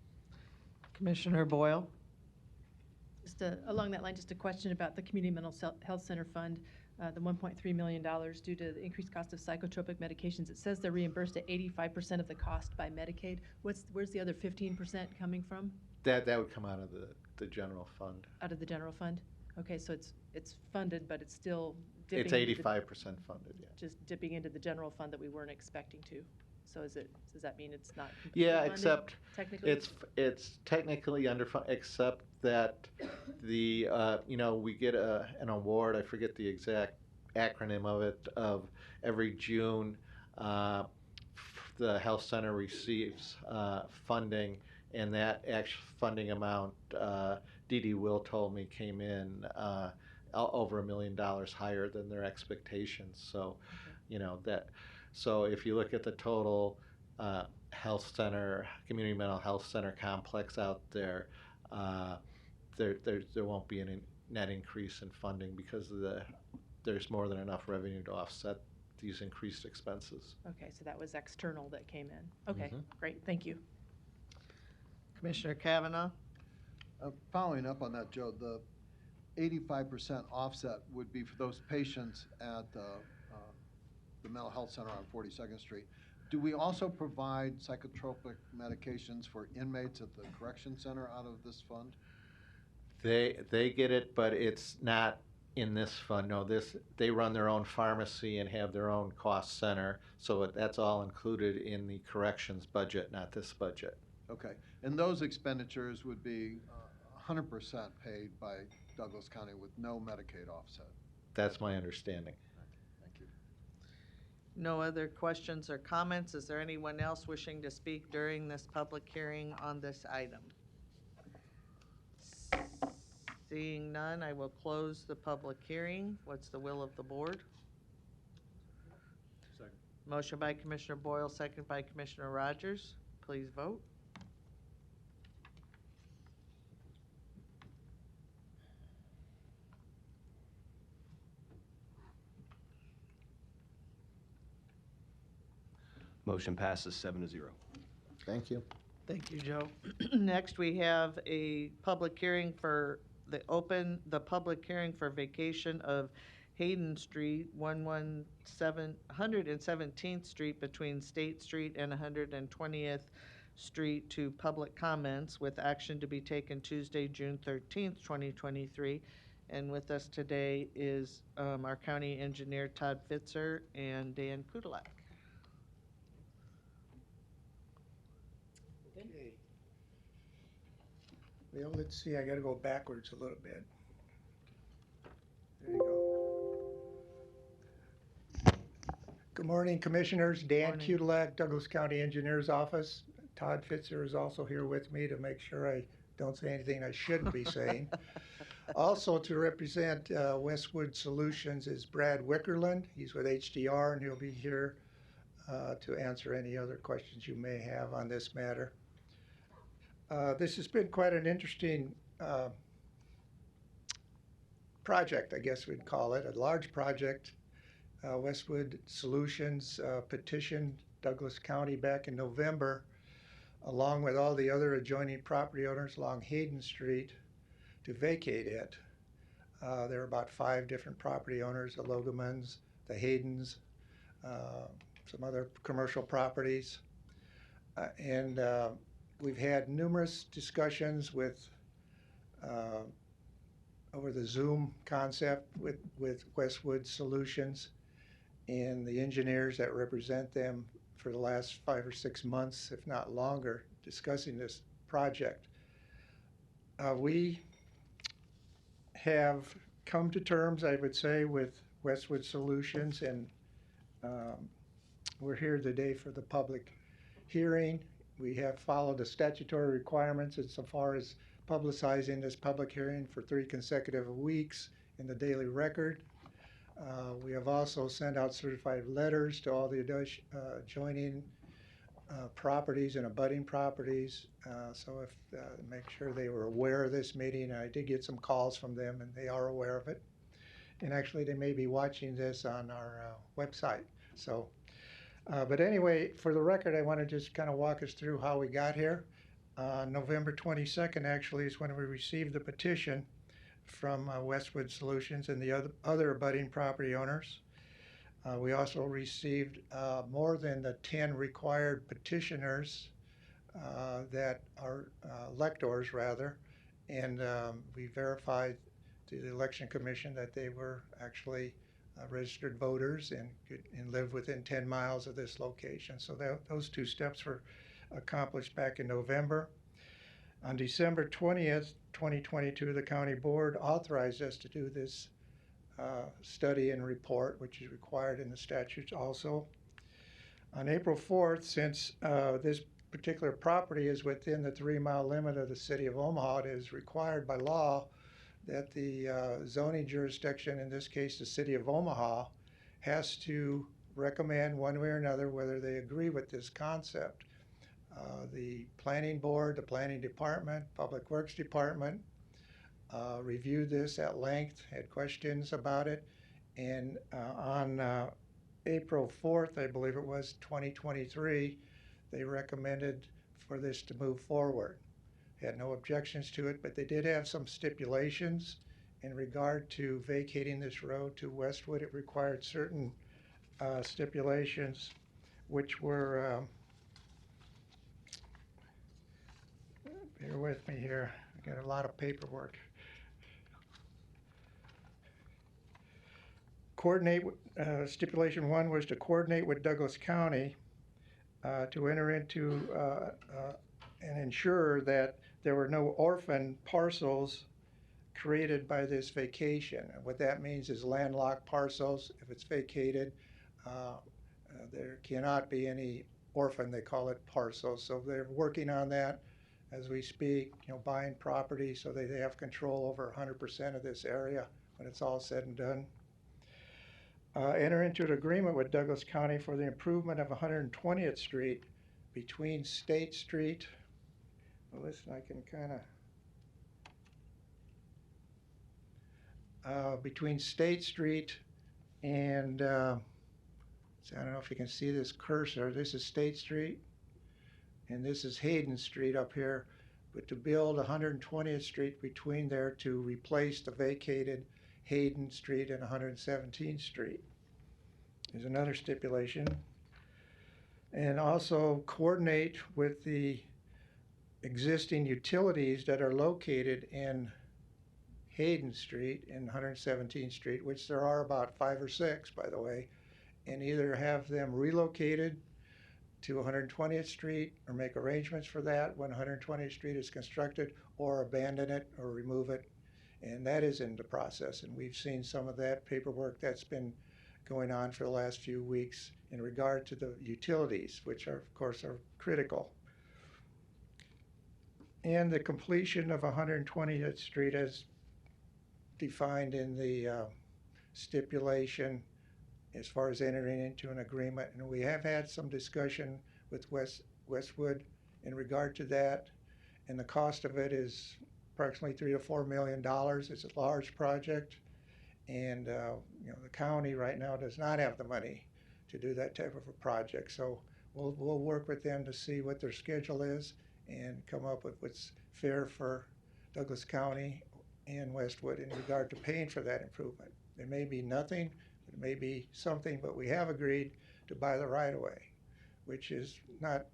Commissioner Boyle? Just along that line, just a question about the Community Mental Health Center Fund, the $1.3 million due to the increased cost of psychotropic medications. It says they're reimbursed at 85% of the cost by Medicaid. Where's the other 15% coming from? That would come out of the general fund. Out of the general fund? Okay, so it's funded, but it's still dipping. It's 85% funded, yeah. Just dipping into the general fund that we weren't expecting to. So does that mean it's not completely Yeah, funded, except technically? it's technically underfunded, except that the we get an award. I forget the exact acronym of it. Of every June, the health center receives funding, and that actual funding amount, Dee Will told me, came in over $1 million higher than their expectations. So, that. So if you look at the total health center, community mental health center complex out there, there won't be any net increase in funding because there's more than enough revenue to offset these increased expenses. Okay, so that was external that came in. Okay, Mhm. great, thank you. Commissioner Kavanaugh? Following up on that, Joe, the 85% offset would be for those patients at the mental health center on 42nd Street. Do we also provide psychotropic medications for inmates at the correction center out of this fund? They get it, but it's not in this fund. No, they run their own pharmacy and have their own cost center, so that's all included in the corrections budget, not this budget. Okay, and those expenditures would be 100% paid by Douglas County with no Medicaid offset. That's my understanding. Thank you. No other questions or comments? Is there anyone else wishing to speak during this public hearing on this item? Seeing none, I will close the public hearing. What's the will of the board? Second. Motion by Commissioner Boyle, second by Commissioner Rogers. Please vote. Motion passes 7-0. Thank you. Thank you, Joe. Next, we have a public hearing for the public hearing for vacation of Hayden Street, 117th Street between State Street and 120th Street to public comments with action to be taken Tuesday, June 13th, 2023. And with us today is our county engineer, Todd Fitzer, and Dan Kudelak. Okay. Well, let's see, I gotta go backwards a little bit. There you go. Good morning, Commissioners. Dan Morning. Kudelak, Douglas County Engineer's Office. Todd Fitzer is also here with me to make sure I don't say anything I shouldn't be saying. Also to represent Westwood Solutions is Brad Wickerland. He's with HDR and he'll be here to answer any other questions you may have on this matter. This has been quite an interesting project, I guess we'd call it, a large project. Westwood Solutions petitioned Douglas County back in November, along with all the other adjoining property owners along Hayden Street, to vacate it. There are about 5 different property owners, the Logamans, the Haydens, some other commercial properties. And we've had numerous discussions with over the Zoom concept with Westwood Solutions and the engineers that represent them for the last 5 or 6 months, if not longer, discussing this project. We have come to terms, I would say, with Westwood Solutions, and we're here today for the public hearing. We have followed the statutory requirements insofar as publicizing this public hearing for 3 consecutive weeks in the Daily Record. We have also sent out certified letters to all the adjoining properties and abutting properties, so if make sure they were aware of this meeting. I did get some calls from them, and they are aware of it. And actually, they may be watching this on our website. So, but anyway, for the record, I want to just kind of walk us through how we got here. November 22nd, actually, is when we received the petition from Westwood Solutions and the other abutting property owners. We also received more than the 10 required petitioners that are electors, rather, and we verified to the Election Commission that they were actually registered voters and live within 10 miles of this location. So those 2 steps were accomplished back in November. On December 20th, 2022, the county board authorized us to do this study and report, which is required in the statutes also. On April 4th, since this particular property is within the 3-mile limit of the city of Omaha, it is required by law that the zoning jurisdiction, in this case the city of Omaha, has to recommend one way or another whether they agree with this concept. The planning board, the planning department, public works department reviewed this at length, had questions about it, and on April 4th, I believe it was, 2023, they recommended for this to move forward. Had no objections to it, but they did have some stipulations in regard to vacating this road to Westwood. It required certain stipulations, which were, bear with me here, I got a lot of paperwork. coordinate, stipulation one was to coordinate with Douglas County to enter into and ensure that there were no orphan parcels created by this vacation. And what that means is landlocked parcels, if it's vacated, there cannot be any orphan, they call it, parcels. So they're working on that as we speak, buying property so they have control over 100% of this area when it's all said and done. Enter into an agreement with Douglas County for the improvement of 120th Street between State Street. Well, listen, I can kind of between State Street and so I don't know if you can see this cursor. This is State Street, and this is Hayden Street up here. But to build 120th Street between there to replace the vacated Hayden Street and 117th Street is another stipulation. And also coordinate with the existing utilities that are located in Hayden Street and 117th Street, which there are about 5 or 6, by the way, and either have them relocated to 120th Street or make arrangements for that when 120th Street is constructed, or abandon it or remove it. And that is in the process, and we've seen some of that paperwork that's been going on for the last few weeks in regard to the utilities, which are, of course, are critical. And the completion of 120th Street as defined in the stipulation as far as entering into an agreement. And we have had some discussion with Westwood in regard to that. And the cost of it is approximately $3 to $4 million. It's a large project. And the county right now does not have the money to do that type of a project. So we'll work with them to see what their schedule is and come up with what's fair for Douglas County and Westwood in regard to paying for that improvement. There may be nothing, it may be something, but we have agreed to buy the right-of-way, which is not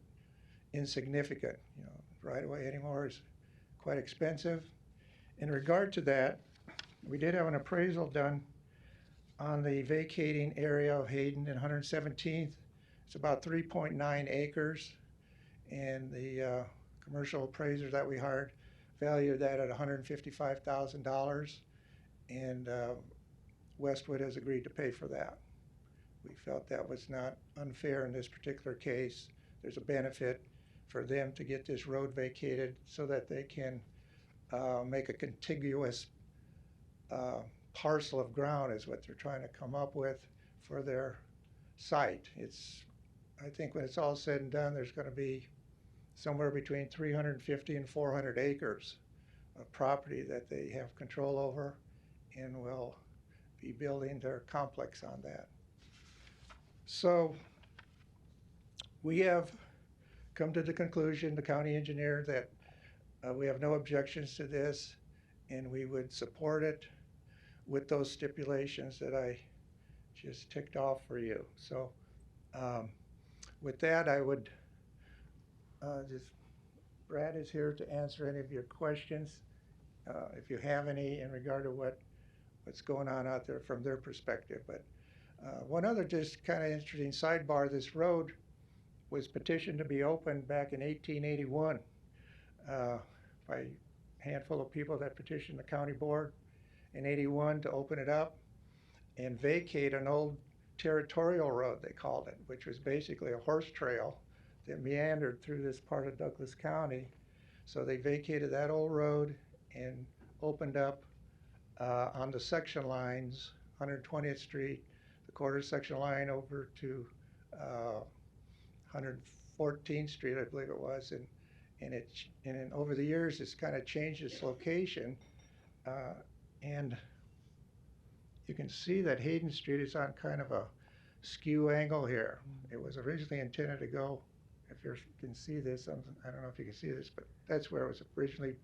insignificant. Right-of-way anymore is quite expensive. In regard to that, we did have an appraisal done on the vacating area of Hayden and 117th. It's about 3.9 acres, and the commercial appraiser that we hired valued that at $155,000, and Westwood has agreed to pay for that. We felt that was not unfair in this particular case. There's a benefit for them to get this road vacated so that they can make a contiguous parcel of ground is what they're trying to come up with for their site. I think when it's all said and done, there's going to be somewhere between 350 and 400 acres of property that they have control over, and will be building their complex on that. So we have come to the conclusion, the county engineer, that we have no objections to this, and we would support it with those stipulations that I just ticked off for you. So with that, I would Brad is here to answer any of your questions, if you have any in regard to what's going on out there from their perspective. But one other just kind of interesting sidebar, this road was petitioned to be opened back in 1881 by a handful of people that petitioned the county board in 81 to open it up and vacate an old territorial road, they called it, which was basically a horse trail that meandered through this part of Douglas County. So they vacated that old road and opened up on the section lines, 120th Street, the quarter section line over to 114th Street, I believe it was, and over the years it's kind of changed its location, and you can see that Hayden Street is on kind of a skew angle here. It was originally intended to go, if you can see this, I don't know if you can see this, but that's where it was originally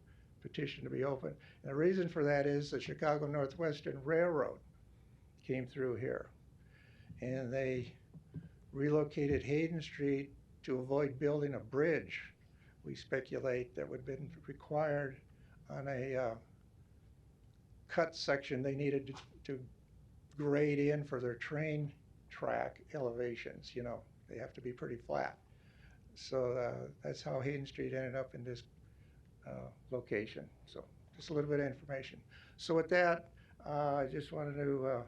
petitioned to be open. And the reason for that is the Chicago Northwestern Railroad came through here, and they relocated Hayden Street to avoid building a bridge, we speculate, that would have been required on a cut section they needed to grade in for their train track elevations, you know, they have to be pretty flat. So that's how Hayden Street ended up in this location. So just a little bit of information. So with that, I just wanted to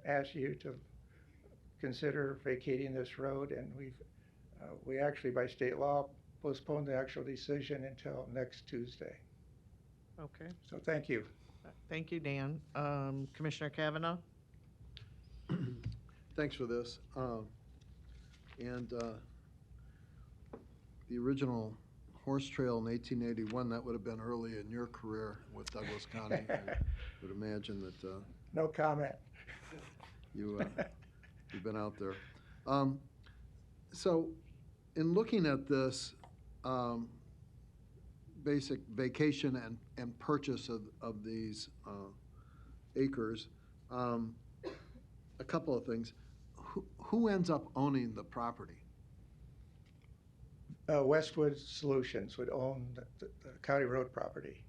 ask you to consider vacating this road, and we actually, by state law, postponed the actual decision until next Tuesday. Okay, So thank you. thank you, Dan. Commissioner Kavanaugh? Thanks for this. The original horse trail in 1881, that would have been early in your career with Douglas County. I would imagine that No comment. you've been out there. So in looking at this basic vacation and purchase of these acres, a couple of things. Who ends up owning the property? Westwood Solutions would own the county road property.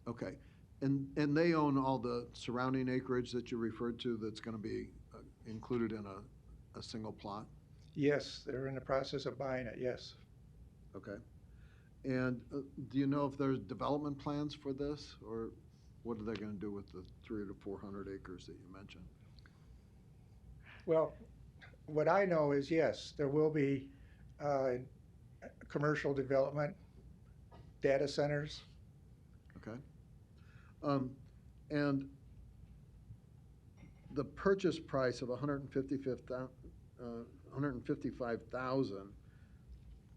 Okay. And they own all the surrounding acreage that you referred to that's going to be included in a single plot? Yes, they're in the process of buying it, yes. Okay. And do you know if there's development plans for this, or what are they going to do with the 300 to 400 acres that you mentioned? Well, what I know is, yes, there will be commercial development, data centers. Okay. And the purchase price of $155,000,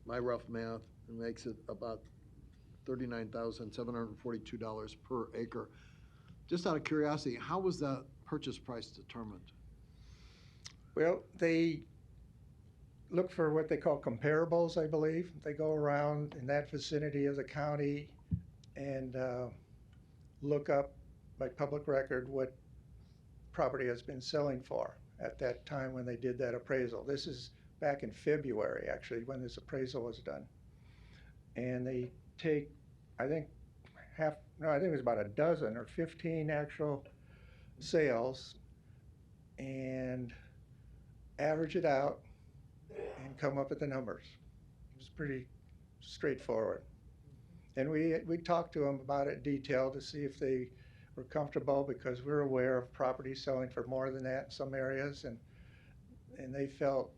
my rough math makes it about $39,742 per acre. Just out of curiosity, how was that purchase price determined? Well, they look for what they call comparables, I believe. They go around in that vicinity of the county and look up by public record what property has been selling for at that time when they did that appraisal. This is back in February, actually, when this appraisal was done. And they take, I think it was about a dozen or 15 actual sales and average it out and come up with the numbers. It was pretty straightforward. And we talked to them about it in detail to see if they were comfortable, because we're aware of properties selling for more than that in some areas, and they felt,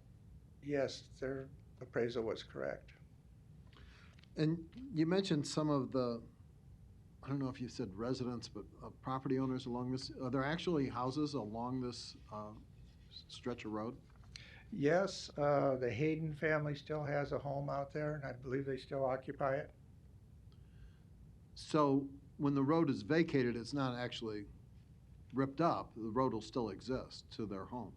yes, their appraisal was correct. And you mentioned some of the, I don't know if you said residents, but property owners along this. Are there actually houses along this stretch of road? Yes, the Hayden family still has a home out there, and I believe they still occupy it. So when the road is vacated, it's not actually ripped up. The road will still exist to their home.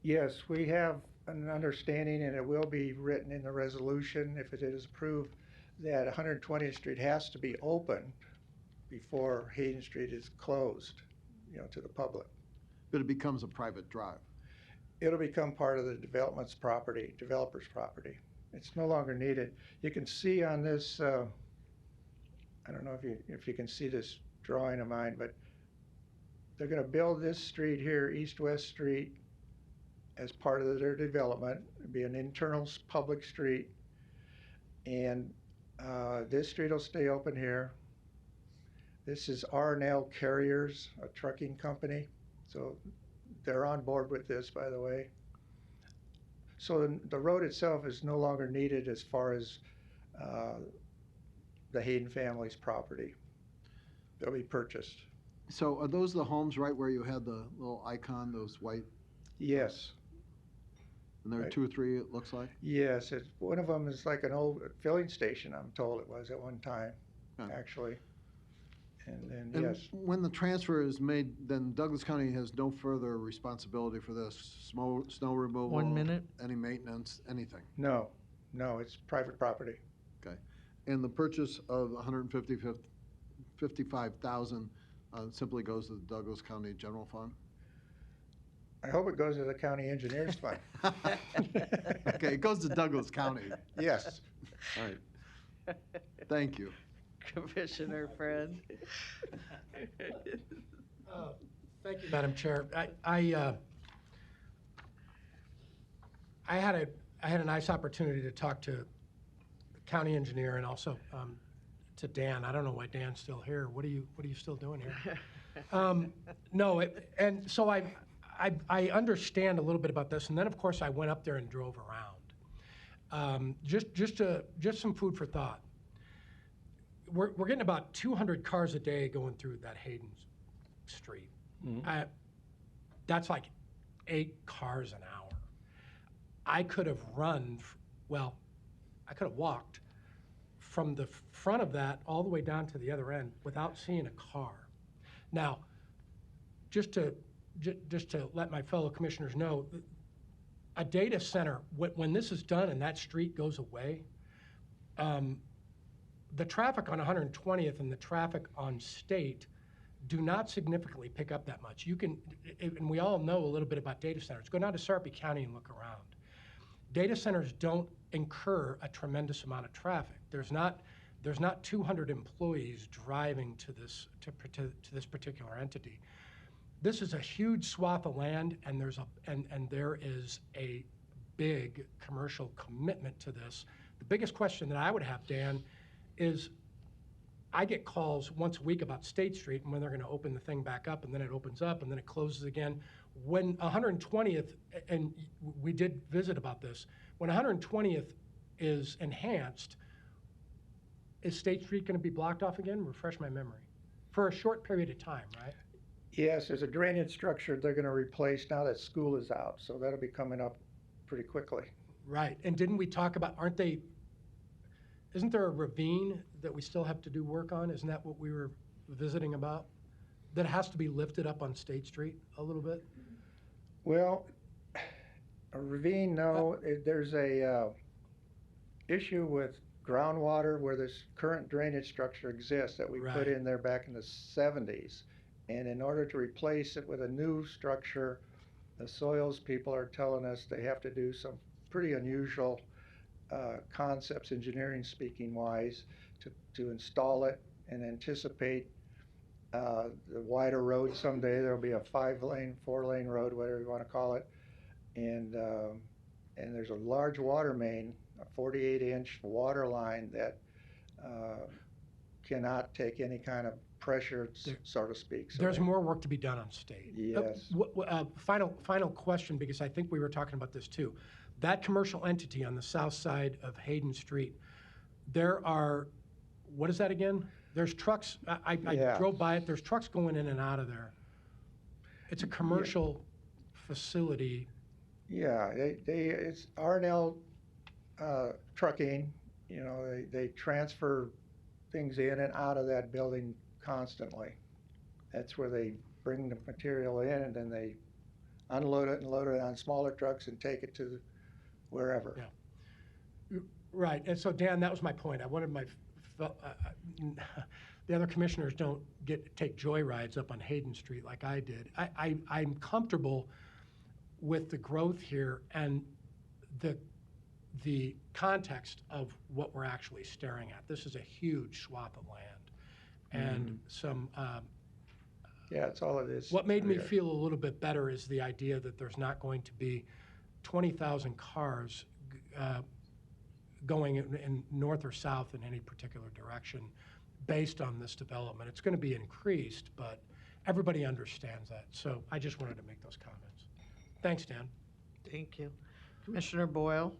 Yes, we have an understanding, and it will be written in the resolution if it is approved, that 120th Street has to be open before Hayden Street is closed, you know, to the public. But it becomes a private drive. It'll become part of the developer's property. It's no longer needed. You can see on this, I don't know if you can see this drawing of mine, but they're going to build this street here, East-West Street, as part of their development. It'll be an internal public street, and this street will stay open here. This is R&L Carriers, a trucking company, so they're on board with this, by the way. So the road itself is no longer needed as far as the Hayden family's property. They'll be purchased. So are those the homes right where you had the little icon, those white? Yes. And there are Right. 2 or 3, it looks like? Yes, one of them is like an old filling station, I'm told it was at one time, actually. And then, And yes, when the transfer is made, then Douglas County has no further responsibility for this, snow removal? 1 minute. Any maintenance, anything? no, it's private property. Okay. And the purchase of $155,000 simply goes to the Douglas County General Fund? I hope it goes to the county engineers fund. Okay, it goes to Douglas County. Yes. All right. Thank you. Commissioner Friend? Thank you, Madam Chair. I had a nice opportunity to talk to the county engineer and also to Dan. I don't know why Dan's still here. What are you still doing here? And so I understand a little bit about this, and then of course I went up there and drove around. Just some food for thought. We're getting about 200 cars a day going through that Hayden Street. Mm-hmm. That's like 8 cars an hour. I could have I could have walked from the front of that all the way down to the other end without seeing a car. Now, just to let my fellow commissioners know, a data center, when this is done and that street goes away, the traffic on 120th and the traffic on State do not significantly pick up that much. And we all know a little bit about data centers. Go down to Sarpy County and look around. Data centers don't incur a tremendous amount of traffic. There's not 200 employees driving to this particular entity. This is a huge swath of land, and there is a big commercial commitment to this. The biggest question that I would have, Dan, is I get calls once a week about State Street and when they're going to open the thing back up, and then it opens up and then it closes again. When 120th, and we did visit about this, when 120th is enhanced, is State Street going to be blocked off again? Refresh my memory. For a short period of time, right? Yes, there's a drainage structure they're going to replace now that school is out, so that'll be coming up pretty quickly. Right, and didn't we talk about, isn't there a ravine that we still have to do work on? Isn't that what we were visiting about? That has to be lifted up on State Street a little bit? Well, a ravine, no. There's a issue with groundwater where this current drainage structure exists that we put in there back in the 70s. And in order to replace it with a new structure, the soils people are telling us they have to do some pretty unusual concepts, engineering speaking wise, to install it and anticipate the wider road someday. There'll be a 5-lane, 4-lane road, whatever you want to call it. And there's a large water main, a 48-inch water line that cannot take any kind of pressure, so to speak. So there's more work to be done on State. Yes. Final question, because I think we were talking about this too. That commercial entity on the south side of Hayden Street, there are, what is that again? There's trucks, I drove by it, there's trucks going in and out of there. It's a commercial facility. Yeah, it's R&L trucking. You know, they transfer things in and out of that building constantly. That's where they bring the material in, and then they unload it and load it on smaller trucks and take it to wherever. Yeah. Right, and so Dan, that was my point. I wanted the other commissioners don't take joyrides up on Hayden Street like I did. I'm comfortable with the growth here and the context of what we're actually staring at. This is a huge swath of land, and some. Yeah, it's all it is. What made me feel a little bit better is the idea that there's not going to be 20,000 cars going in north or south in any particular direction based on this development. It's going to be increased, but everybody understands that. So I just wanted to make those comments. Thanks, Dan. Thank you. Commissioner Boyle?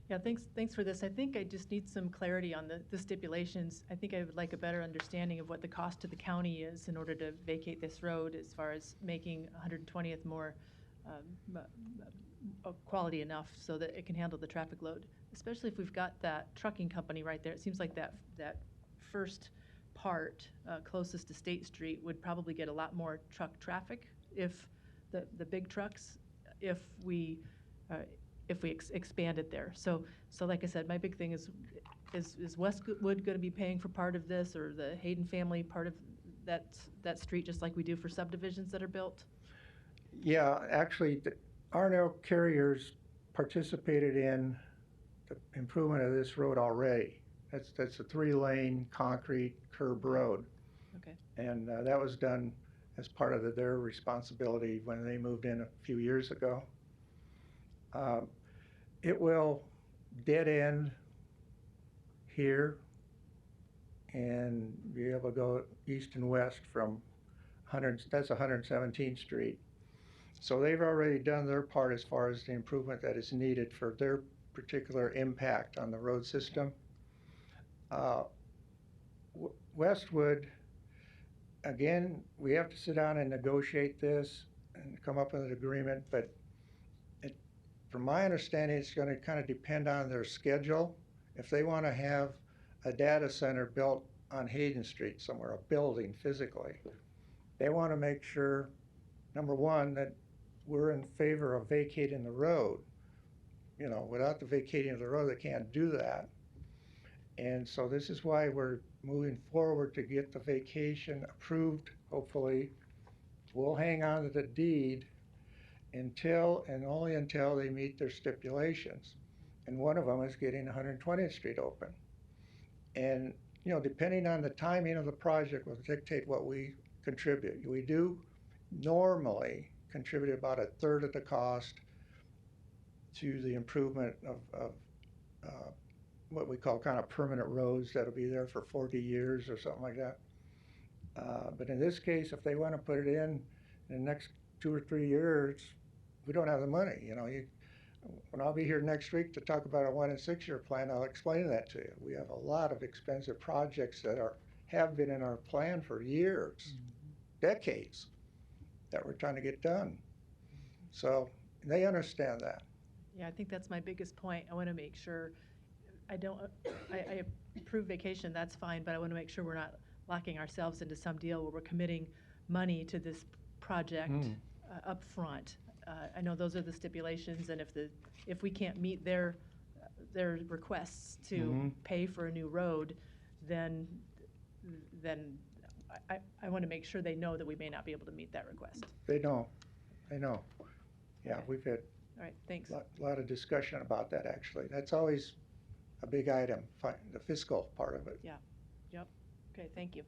Yeah, thanks for this. I think I just need some clarity on the stipulations. I think I would like a better understanding of what the cost to the county is in order to vacate this road, as far as making 120th more quality enough so that it can handle the traffic load, especially if we've got that trucking company right there. It seems like that first part closest to State Street would probably get a lot more truck traffic if the big trucks, if we expand it there. So like I said, my big thing is Westwood going to be paying for part of this, or the Hayden family part of that street, just like we do for subdivisions that are built? Yeah, actually, the R&L carriers participated in the improvement of this road already. That's a 3-lane concrete curb road. Okay. And that was done as part of their responsibility when they moved in a few years ago. It will dead end here and be able to go east and west from that's 117th Street. So they've already done their part as far as the improvement that is needed for their particular impact on the road system. Westwood, again, we have to sit down and negotiate this and come up with an agreement, but from my understanding, it's going to kind of depend on their schedule. If they want to have a data center built on Hayden Street somewhere, a building physically, they want to make sure, number one, that we're in favor of vacating the road. You know, without the vacating of the road, they can't do that. And so this is why we're moving forward to get the vacation approved, hopefully. We'll hang on to the deed until and only until they meet their stipulations. And one of them is getting 120th Street open. And, you know, depending on the timing of the project will dictate what we contribute. We do normally contribute about a third of the cost to the improvement of what we call kind of permanent roads that'll be there for 40 years or something like that. But in this case, if they want to put it in the next 2 or 3 years, we don't have the money. You know, when I'll be here next week to talk about a 1 and 6 year plan, I'll explain that to you. We have a lot of expensive projects that have been in our plan for years, decades, that we're trying to get done. So they understand that. Yeah, I think that's my biggest point. I want to make sure, I approve vacation, that's fine, but I want to make sure we're not locking ourselves into some deal where we're committing money to this project up front. I know those are the stipulations, and if we can't meet their requests to pay for a new road, then I want to make sure they know that we may not be able to meet that request. They know. Yeah, Okay. we've had All right, thanks. a lot of discussion about that, actually. That's always a big item, the fiscal part of it. Yeah, yep. Okay, thank you.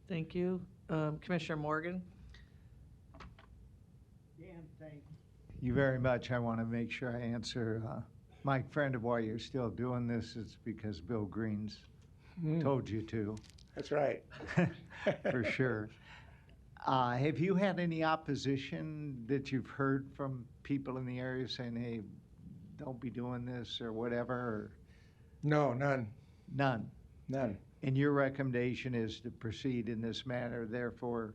Thank you. Commissioner Morgan? Dan, thank you very much. I want to make sure I answer Mike Friend of why you're still doing this. It's because Bill Green's told you to. That's right. For sure. Have you had any opposition that you've heard from people in the area saying, hey, don't be doing this or whatever? Or? No, none. None? None. And your recommendation is to proceed in this manner, therefore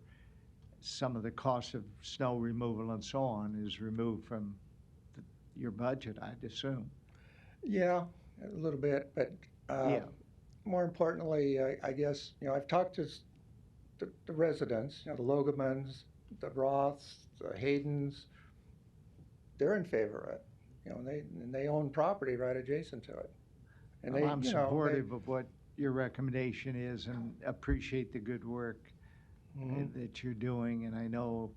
some of the cost of snow removal and so on is removed from your budget, I'd assume. Yeah, a little bit, but more importantly, I guess, you know, I've talked to the residents, you know, the Logamans, the Roths, the Haydens. They're in favor of it, you know, and they own property right adjacent to it. And well, I'm supportive of what your recommendation is and appreciate the good work that you're doing. And I know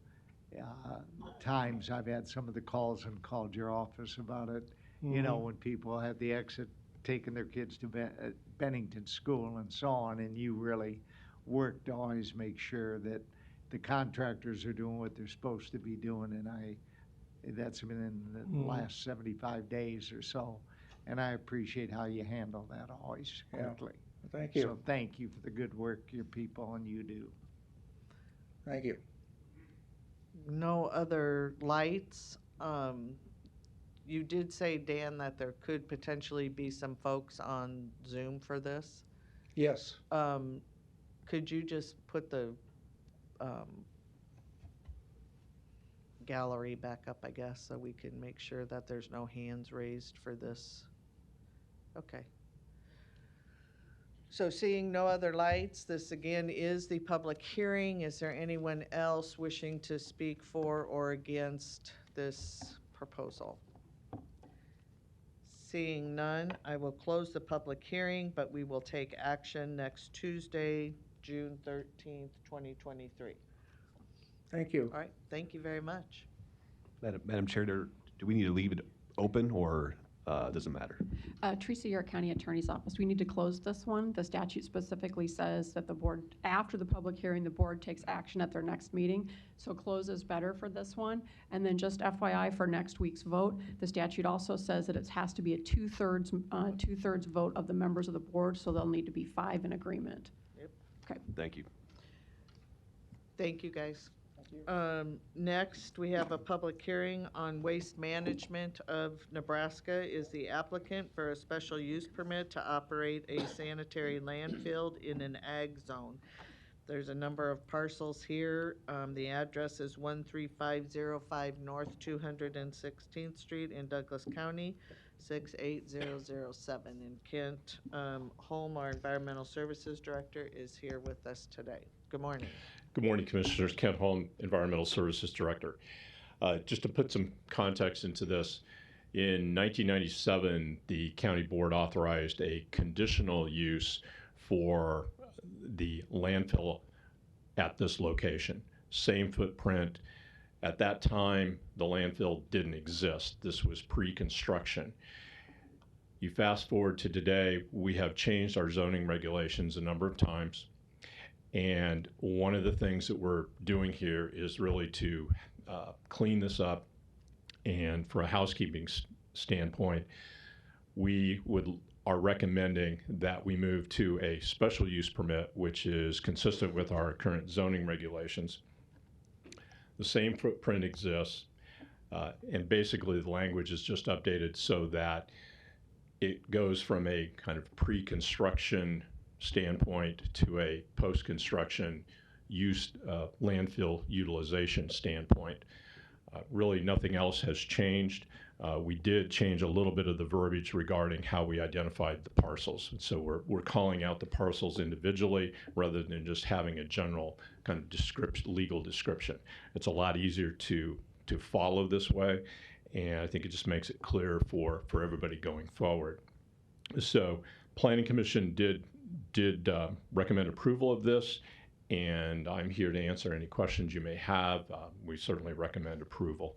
times I've had some of the calls and called your office about it, you know, when people had the exit, taking their kids to Bennington School and so on, and you really work to always make sure that the contractors are doing what they're supposed to be doing. And that's been in the last 75 days or so. And I appreciate how you handle that always quickly. Yeah. Thank you. So thank you for the good work your people and you do. Thank you. No other lights. You did say, Dan, that there could potentially be some folks on Zoom for this. Yes. Could you just put the gallery back up, I guess, so we can make sure that there's no hands raised for this? Okay. So seeing no other lights, this again is the public hearing. Is there anyone else wishing to speak for or against this proposal? Seeing none, I will close the public hearing, but we will take action next Tuesday, June 13th, 2023. Thank you. All right, thank you very much. Madam Chair, do we need to leave it open or doesn't matter. Teresa, your county attorney's office, we need to close this one. The statute specifically says that the board, after the public hearing, the board takes action at their next meeting. So close is better for this one. And then just FYI for next week's vote, the statute also says that it has to be a two-thirds vote of the members of the board, so there'll need to be 5 in agreement. Yep. Okay. Thank you. Thank you, guys. Next, we have a public hearing on Waste Management of Nebraska is the applicant for a special use permit to operate a sanitary landfill in an ag zone. There's a number of parcels here. The address is 13505 North 216th Street in Douglas County, 68007. And Kent Holm, our Environmental Services Director, is here with us today. Good morning. Good morning, Commissioners. Kent Holm, Environmental Services Director. Just to put some context into this, in 1997, the county board authorized a conditional use for the landfill at this location. Same footprint. At that time, the landfill didn't exist. This was pre-construction. You fast forward to today, we have changed our zoning regulations a number of times. And one of the things that we're doing here is really to clean this up. And for a housekeeping standpoint, we are recommending that we move to a special use permit, which is consistent with our current zoning regulations. The same footprint exists, and basically the language is just updated so that it goes from a kind of pre-construction standpoint to a post-construction use landfill utilization standpoint. Really nothing else has changed. We did change a little bit of the verbiage regarding how we identified the parcels. So we're calling out the parcels individually rather than just having a general kind of legal description. It's a lot easier to follow this way, and I think it just makes it clear for everybody going forward. So Planning Commission did recommend approval of this, and I'm here to answer any questions you may have. We certainly recommend approval.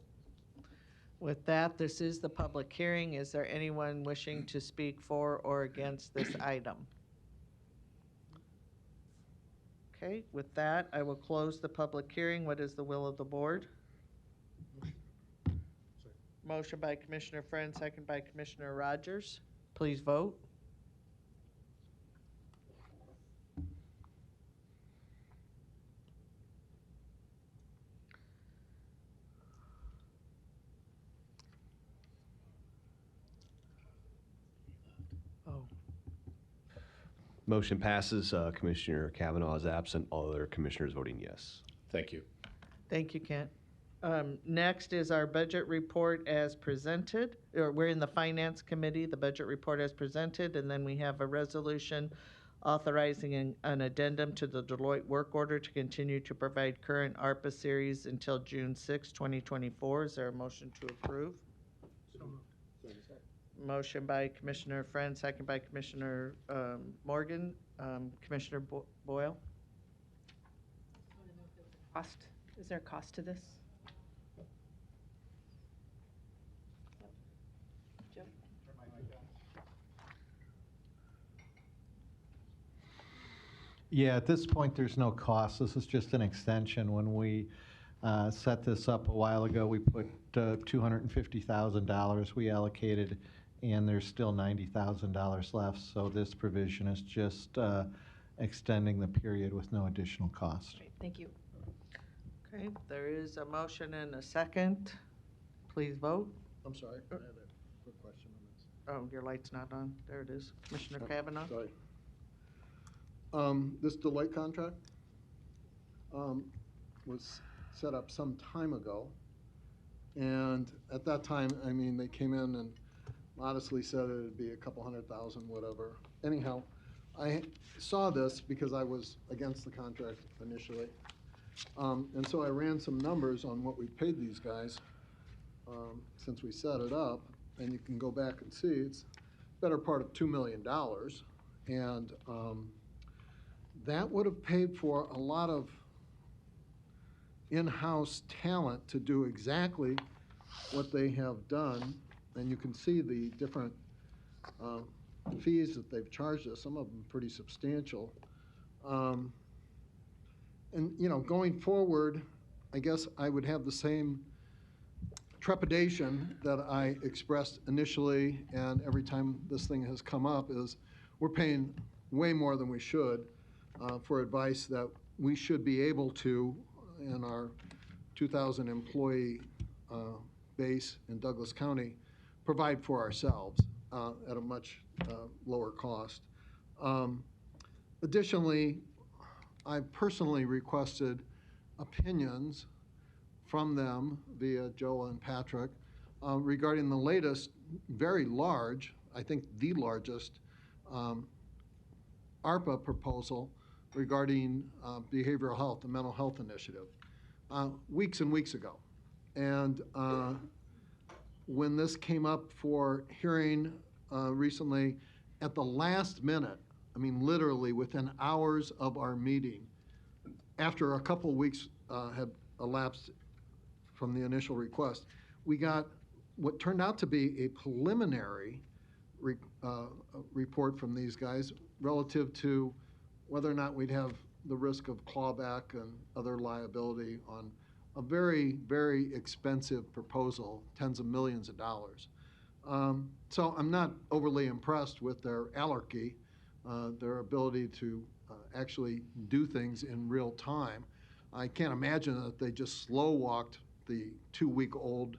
With that, this is the public hearing. Is there anyone wishing to speak for or against this item? Okay, with that, I will close the public hearing. What is the will of the board? Motion by Commissioner Friend, second by Commissioner Rogers. Please vote. Motion passes. Commissioner Kavanaugh is absent. All other commissioners voting yes. Thank you. Thank you, Kent. Next is our budget report as presented. We're in the Finance Committee, the budget report as presented, and then we have a resolution authorizing an addendum to the Deloitte work order to continue to provide current ARPA series until June 6, 2024. Is there a motion to approve? Motion by Commissioner Friend, second by Commissioner Morgan. Commissioner Boyle? Cost, is there a cost to this? Joe? Yeah, at this point, there's no cost. This is just an extension. When we set this up a while ago, we put $250,000 we allocated, and there's still $90,000 left. So this provision is just extending the period with no additional cost. Great, thank you. Okay, there is a motion and a second. Please vote. I'm sorry, I have a quick question on this. Oh, your light's not on. There it is. Commissioner Kavanaugh? Sorry. This Deloitte contract was set up some time ago. And at that time, I mean, they came in and modestly said it would be a couple $100,000, whatever. Anyhow, I saw this because I was against the contract initially. And so I ran some numbers on what we paid these guys since we set it up. And you can go back and see it's better part of $2 million. And that would have paid for a lot of in-house talent to do exactly what they have done and you can see the different fees that they've charged us, some of them pretty substantial. And, you know, going forward, I guess I would have the same trepidation that I expressed initially, and every time this thing has come up, is we're paying way more than we should for advice that we should be able to, in our 2,000 employee base in Douglas County, provide for ourselves at a much lower cost. Additionally, I personally requested opinions from them via Joe and Patrick regarding the latest, very large, I think the largest ARPA proposal regarding behavioral health, the mental health initiative, weeks and weeks ago. And when this came up for hearing recently, at the last minute, I mean, literally within hours of our meeting, after a couple of weeks had elapsed from the initial request, we got what turned out to be a preliminary report from these guys relative to whether or not we'd have the risk of clawback and other liability on a very, very expensive proposal, tens of millions of dollars. So I'm not overly impressed with their allergy, their ability to actually do things in real time. I can't imagine that they just slow-walked the 2-week-old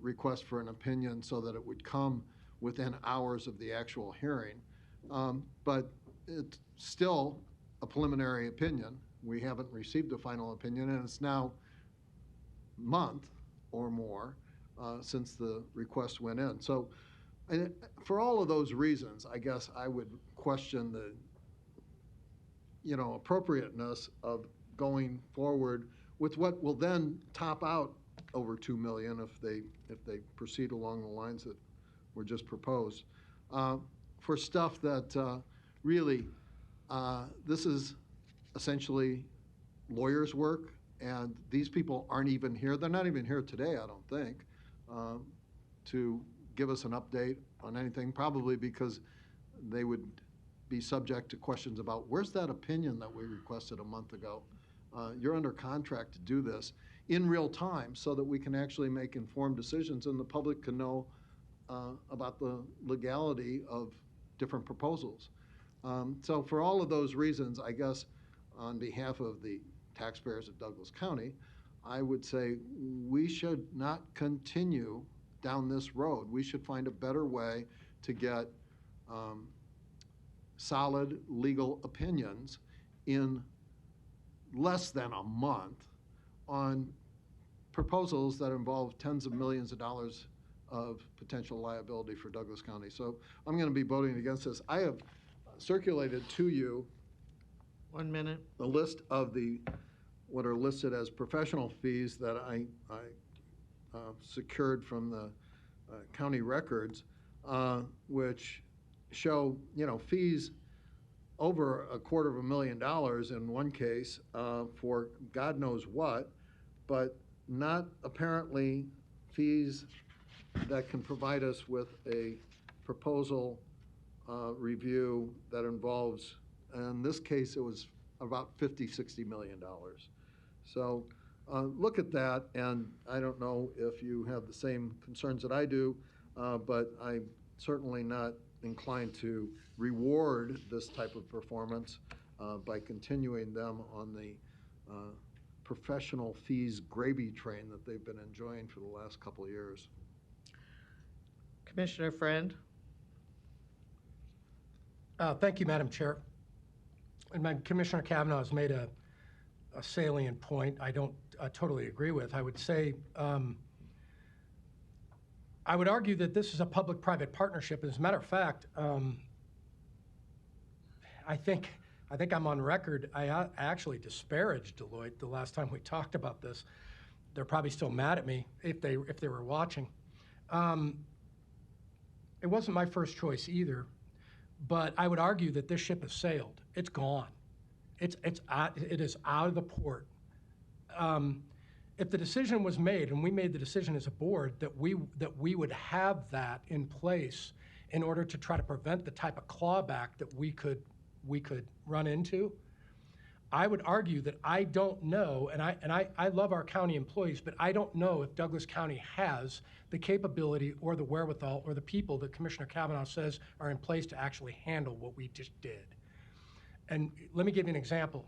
request for an opinion so that it would come within hours of the actual hearing. But it's still a preliminary opinion. We haven't received a final opinion, and it's now a month or more since the request went in. So for all of those reasons, I guess I would question the appropriateness of going forward with what will then top out over $2 million if they proceed along the lines that were just proposed. For stuff that really, this is essentially lawyers' work, and these people aren't even here. They're not even here today, I don't think, to give us an update on anything, probably because they would be subject to questions about, where's that opinion that we requested a month ago? You're under contract to do this in real time so that we can actually make informed decisions and the public can know about the legality of different proposals. So for all of those reasons, I guess on behalf of the taxpayers of Douglas County, I would say we should not continue down this road. We should find a better way to get solid legal opinions in less than a month on proposals that involve tens of millions of dollars of potential liability for Douglas County. So I'm going to be voting against this. I have circulated to you 1 minute. the list of what are listed as professional fees that I secured from the county records, which show fees over $250,000 in one case for God knows what, but not apparently fees that can provide us with a proposal review that involves, in this case, it was about $50-60 million. So look at that, and I don't know if you have the same concerns that I do, but I'm certainly not inclined to reward this type of performance by continuing them on the professional fees gravy train that they've been enjoying for the last couple of years. Commissioner Friend. Thank you, Madam Chair. And Commissioner Kavanaugh has made a salient point I don't totally agree with. I would say, I would argue that this is a public-private partnership. As a matter of fact, I think I'm on record. I actually disparaged Deloitte the last time we talked about this. They're probably still mad at me if they were watching. It wasn't my first choice either, but I would argue that this ship has sailed. It's gone. It is out of the port. if the decision was made, and we made the decision as a board, that we would have that in place in order to try to prevent the type of clawback that we could run into, I would argue that I don't know, and I love our county employees, but I don't know if Douglas County has the capability or the wherewithal or the people that Commissioner Kavanaugh says are in place to actually handle what we just did. And let me give you an example.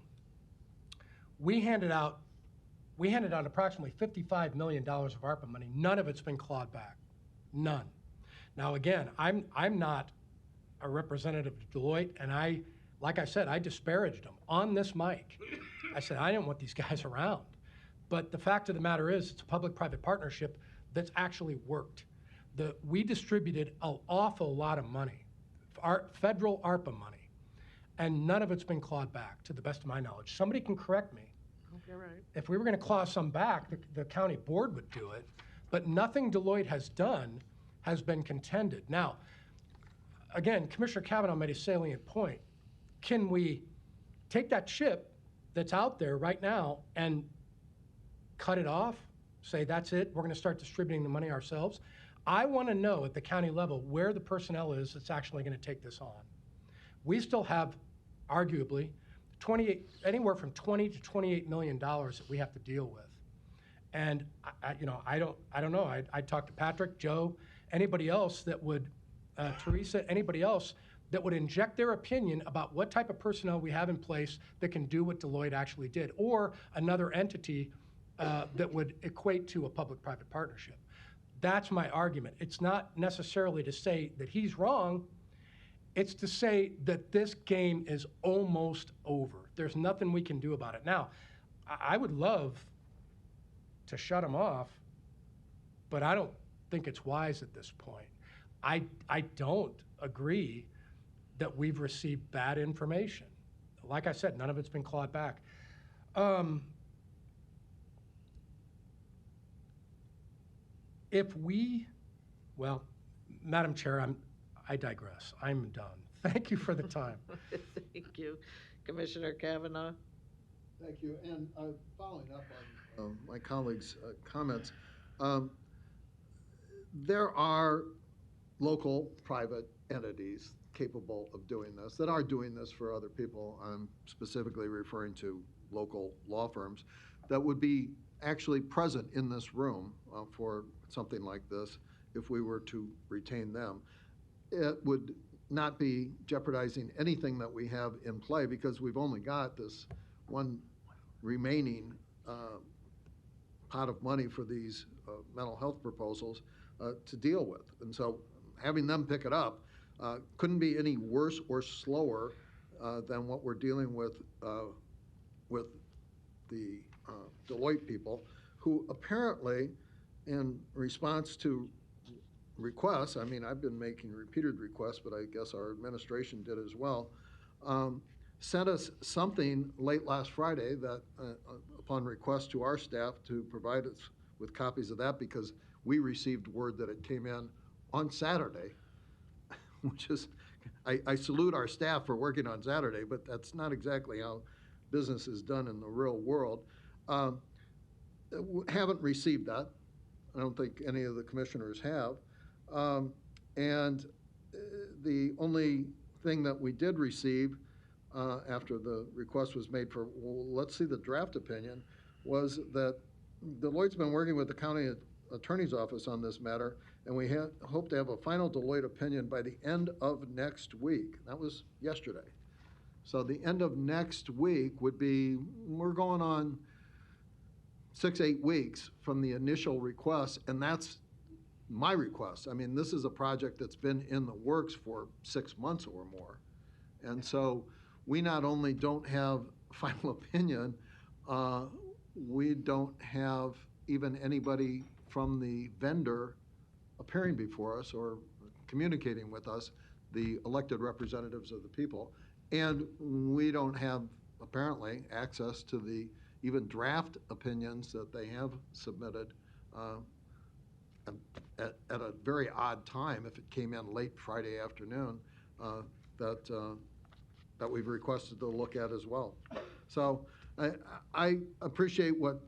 We handed out approximately $55 million of ARPA money. None of it's been clawed back. None. Now, again, I'm not a representative of Deloitte, and like I said, I disparaged them on this mic. I said, I didn't want these guys around. But the fact of the matter is, it's a public-private partnership that's actually worked. We distributed an awful lot of money, federal ARPA money, and none of it's been clawed back, to the best of my knowledge. Somebody can correct me. Okay, right. If we were going to claw some back, the county board would do it, but nothing Deloitte has done has been contended. Now, again, Commissioner Kavanaugh made a salient point. Can we take that ship that's out there right now and cut it off, say that's it, we're going to start distributing the money ourselves? I want to know at the county level where the personnel is that's actually going to take this on. We still have, arguably, anywhere from $20 to $28 million that we have to deal with. And I don't know. I'd talk to Patrick, Joe, anybody else that would, Teresa, anybody else that would inject their opinion about what type of personnel we have in place that can do what Deloitte actually did, or another entity that would equate to a public-private partnership. That's my argument. It's not necessarily to say that he's wrong. It's to say that this game is almost over. There's nothing we can do about it. Now, I would love to shut him off, but I don't think it's wise at this point. I don't agree that we've received bad information. Like I said, none of it's been clawed back. Well, Madam Chair, I digress. I'm done. Thank you for the time. Thank you. Commissioner Kavanaugh? Thank you. And following up on my colleagues' comments, there are local private entities capable of doing this, that are doing this for other people. I'm specifically referring to local law firms that would be actually present in this room for something like this if we were to retain them. It would not be jeopardizing anything that we have in play, because we've only got this one remaining pot of money for these mental health proposals to deal with. And so having them pick it up couldn't be any worse or slower than what we're dealing with the Deloitte people, who apparently, in response to requests, I mean, I've been making repeated requests, but I guess our administration did as well, sent us something late last Friday that, upon request to our staff, to provide us with copies of that, because we received word that it came in on Saturday, which is, I salute our staff for working on Saturday, but that's not exactly how business is done in the real world. Haven't received that. I don't think any of the commissioners have. And the only thing that we did receive after the request was made for, well, let's see the draft opinion, was that Deloitte's been working with the county attorney's office on this matter, and we hope to have a final Deloitte opinion by the end of next week. That was yesterday. So the end of next week would be, we're going on 6-8 weeks from the initial request, and that's my request. I mean, this is a project that's been in the works for 6 months or more. And so we not only don't have a final opinion, we don't have even anybody from the vendor appearing before us or communicating with us, the elected representatives of the people. And we don't have, apparently, access to the even draft opinions that they have submitted at a very odd time, if it came in late Friday afternoon, that we've requested to look at as well. So I appreciate what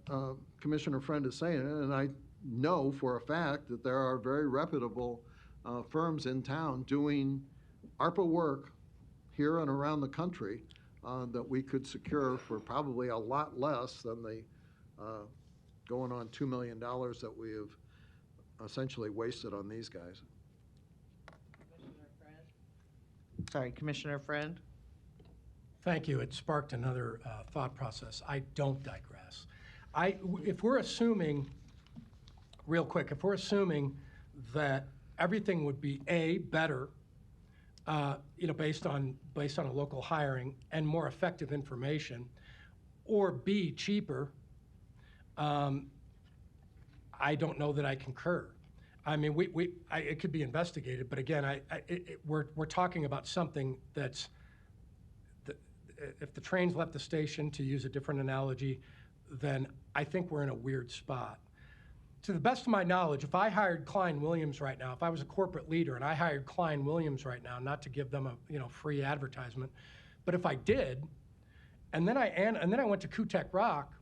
Commissioner Friend is saying, and I know for a fact that there are very reputable firms in town doing ARPA work here and around the country that we could secure for probably a lot less than the going on $2 million that we have essentially wasted on these guys. Sorry, Commissioner Friend? Thank you. It sparked another thought process. I don't digress. If we're assuming, real quick, if we're assuming that everything would be A, better, based on a local hiring and more effective information, or B, cheaper, I don't know that I concur. I mean, it could be investigated, but again, we're talking about something that's, if the train's left the station, to use a different analogy, then I think we're in a weird spot. To the best of my knowledge, if I hired Klein Williams right now, if I was a corporate leader and I hired Klein Williams right now, not to give them a free advertisement, but if I did, and then I went to Kutek Rock,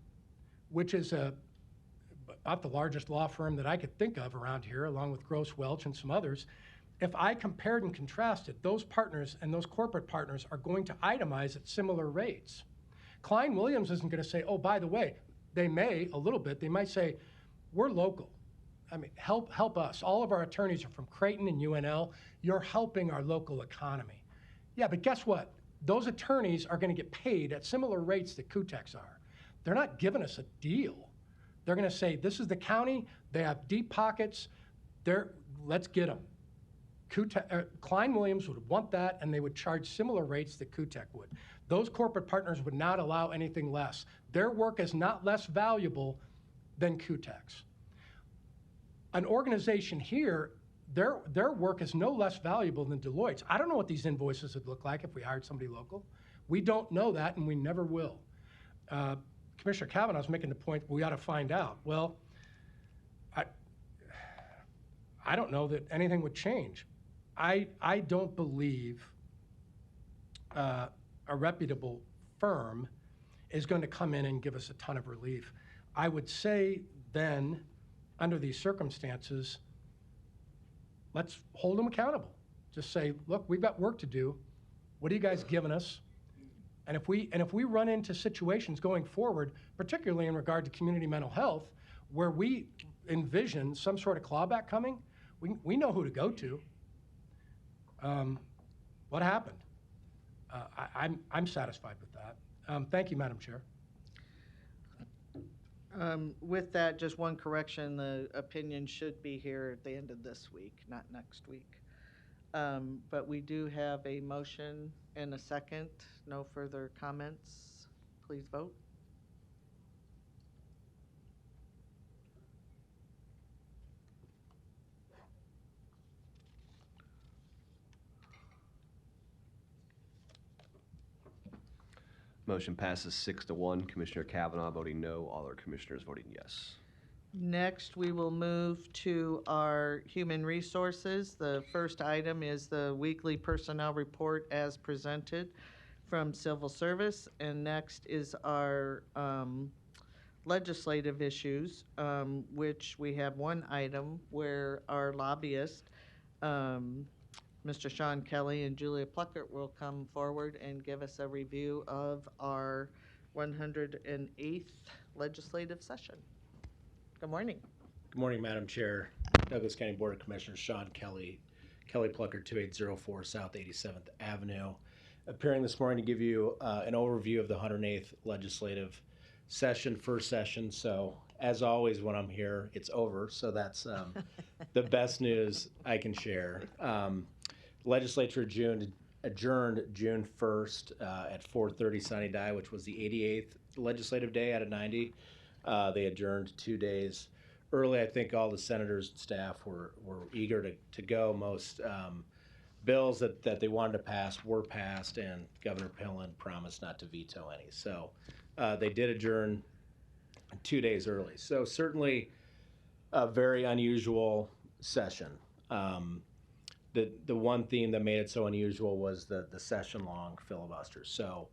which is about the largest law firm that I could think of around here, along with Gross Welch and some others. If I compared and contrasted, those partners and those corporate partners are going to itemize at similar rates. Klein Williams isn't going to say, oh, by the way, they may a little bit, they might say, we're local. I mean, help us. All of our attorneys are from Creighton and UNL. You're helping our local economy. Yeah, but guess what? Those attorneys are going to get paid at similar rates that Kutek's are. They're not giving us a deal. They're going to say, this is the county, they have deep pockets, let's get them. Klein Williams would want that, and they would charge similar rates that Kutek would. Those corporate partners would not allow anything less. Their work is not less valuable than Kutek's. An organization here, their work is no less valuable than Deloitte's. I don't know what these invoices would look like if we hired somebody local. We don't know that, and we never will. Commissioner Kavanaugh's making the point we ought to find out. Well, I don't know that anything would change. I don't believe a reputable firm is going to come in and give us a ton of relief. I would say then, under these circumstances, let's hold them accountable. Just say, look, we've got work to do. What are you guys giving us? And if we run into situations going forward, particularly in regard to community mental health, where we envision some sort of clawback coming, we know who to go to. What happened? I'm satisfied with that. Thank you, Madam Chair. With that, just one correction, the opinion should be here at the end of this week, not next week. But we do have a motion and a second. No further comments. Please vote. Motion passes 6-1. Commissioner Kavanaugh voting no, all other commissioners voting yes. Next, we will move to our human resources. The first item is the weekly personnel report as presented from Civil Service. And next is our legislative issues, which we have one item where our lobbyist, Mr. Sean Kelly and Julia Pluckert, will come forward and give us a review of our 108th legislative session. Good morning. Good morning, Madam Chair. Douglas County Board of Commissioners, Sean Kelly, Kelly Pluckert, 2804 South 87th Avenue. Appearing this morning to give you an overview of the 108th legislative session, first session. So as always, when I'm here, it's over. So that's the best news I can share. Legislature adjourned June 1st at 4:30 sine die, which was the 88th legislative day out of 90. They adjourned 2 days early. I think all the senators and staff were eager to go. Most bills that they wanted to pass were passed, and Governor Pillen promised not to veto any. So they did adjourn 2 days early. So certainly a very unusual session. The one theme that made it so unusual was the session-long filibuster. So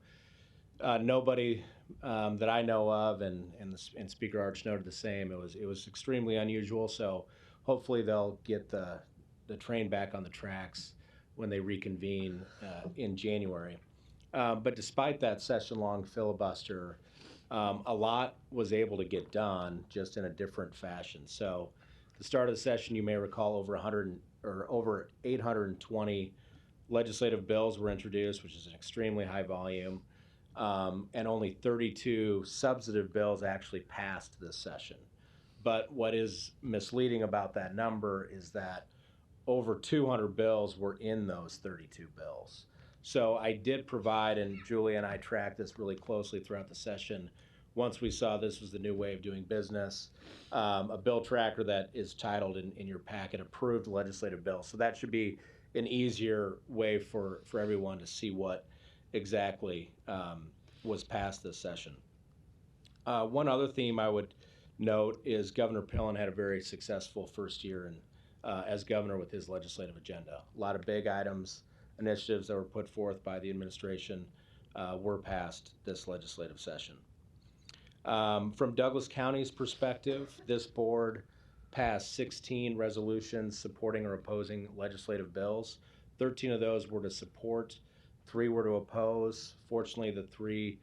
Nobody that I know of, and Speaker Arch noted the same. It was extremely unusual. So hopefully they'll get the train back on the tracks when they reconvene in January. But despite that session-long filibuster, a lot was able to get done, just in a different fashion. So, the start of the session, you may recall, over 820 legislative bills were introduced, which is an extremely high volume, and only 32 substantive bills actually passed this session. But what is misleading about that number is that over 200 bills were in those 32 bills. So I did provide, and Julie and I tracked this really closely throughout the session, once we saw this was the new way of doing business, a bill tracker that is titled in your packet, Approved Legislative Bills. So that should be an easier way for everyone to see what exactly was passed this session. One other theme I would note is Governor Pillen had a very successful first year as governor with his legislative agenda. A lot of big items, initiatives that were put forth by the administration were passed this legislative session. From Douglas County's perspective, this board passed 16 resolutions supporting or opposing legislative bills. 13 of those were to support, 3 were to oppose. Fortunately, the 3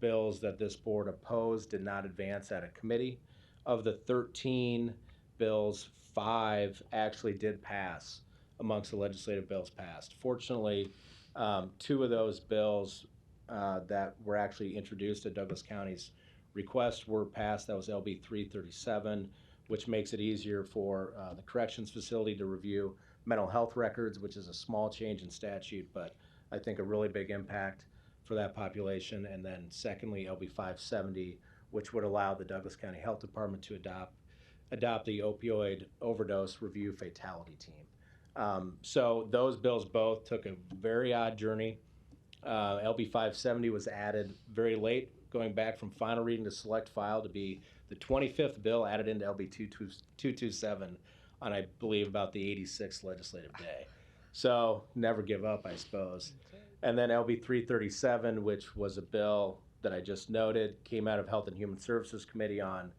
bills that this board opposed did not advance out of committee. Of the 13 bills, 5 actually did pass amongst the legislative bills passed. Fortunately, 2 of those bills that were actually introduced at Douglas County's request were passed. That was LB 337, which makes it easier for the corrections facility to review mental health records, which is a small change in statute, but I think a really big impact for that population. And then secondly, LB 570, which would allow the Douglas County Health Department to adopt the opioid overdose review fatality team. So those bills both took a very odd journey. LB 570 was added very late, going back from final reading to select file to be the 25th bill added into LB 227 on, I believe, about the 86th legislative day. So never give up, I suppose. And then LB 337, which was a bill that I just noted, came out of Health and Human Services Committee on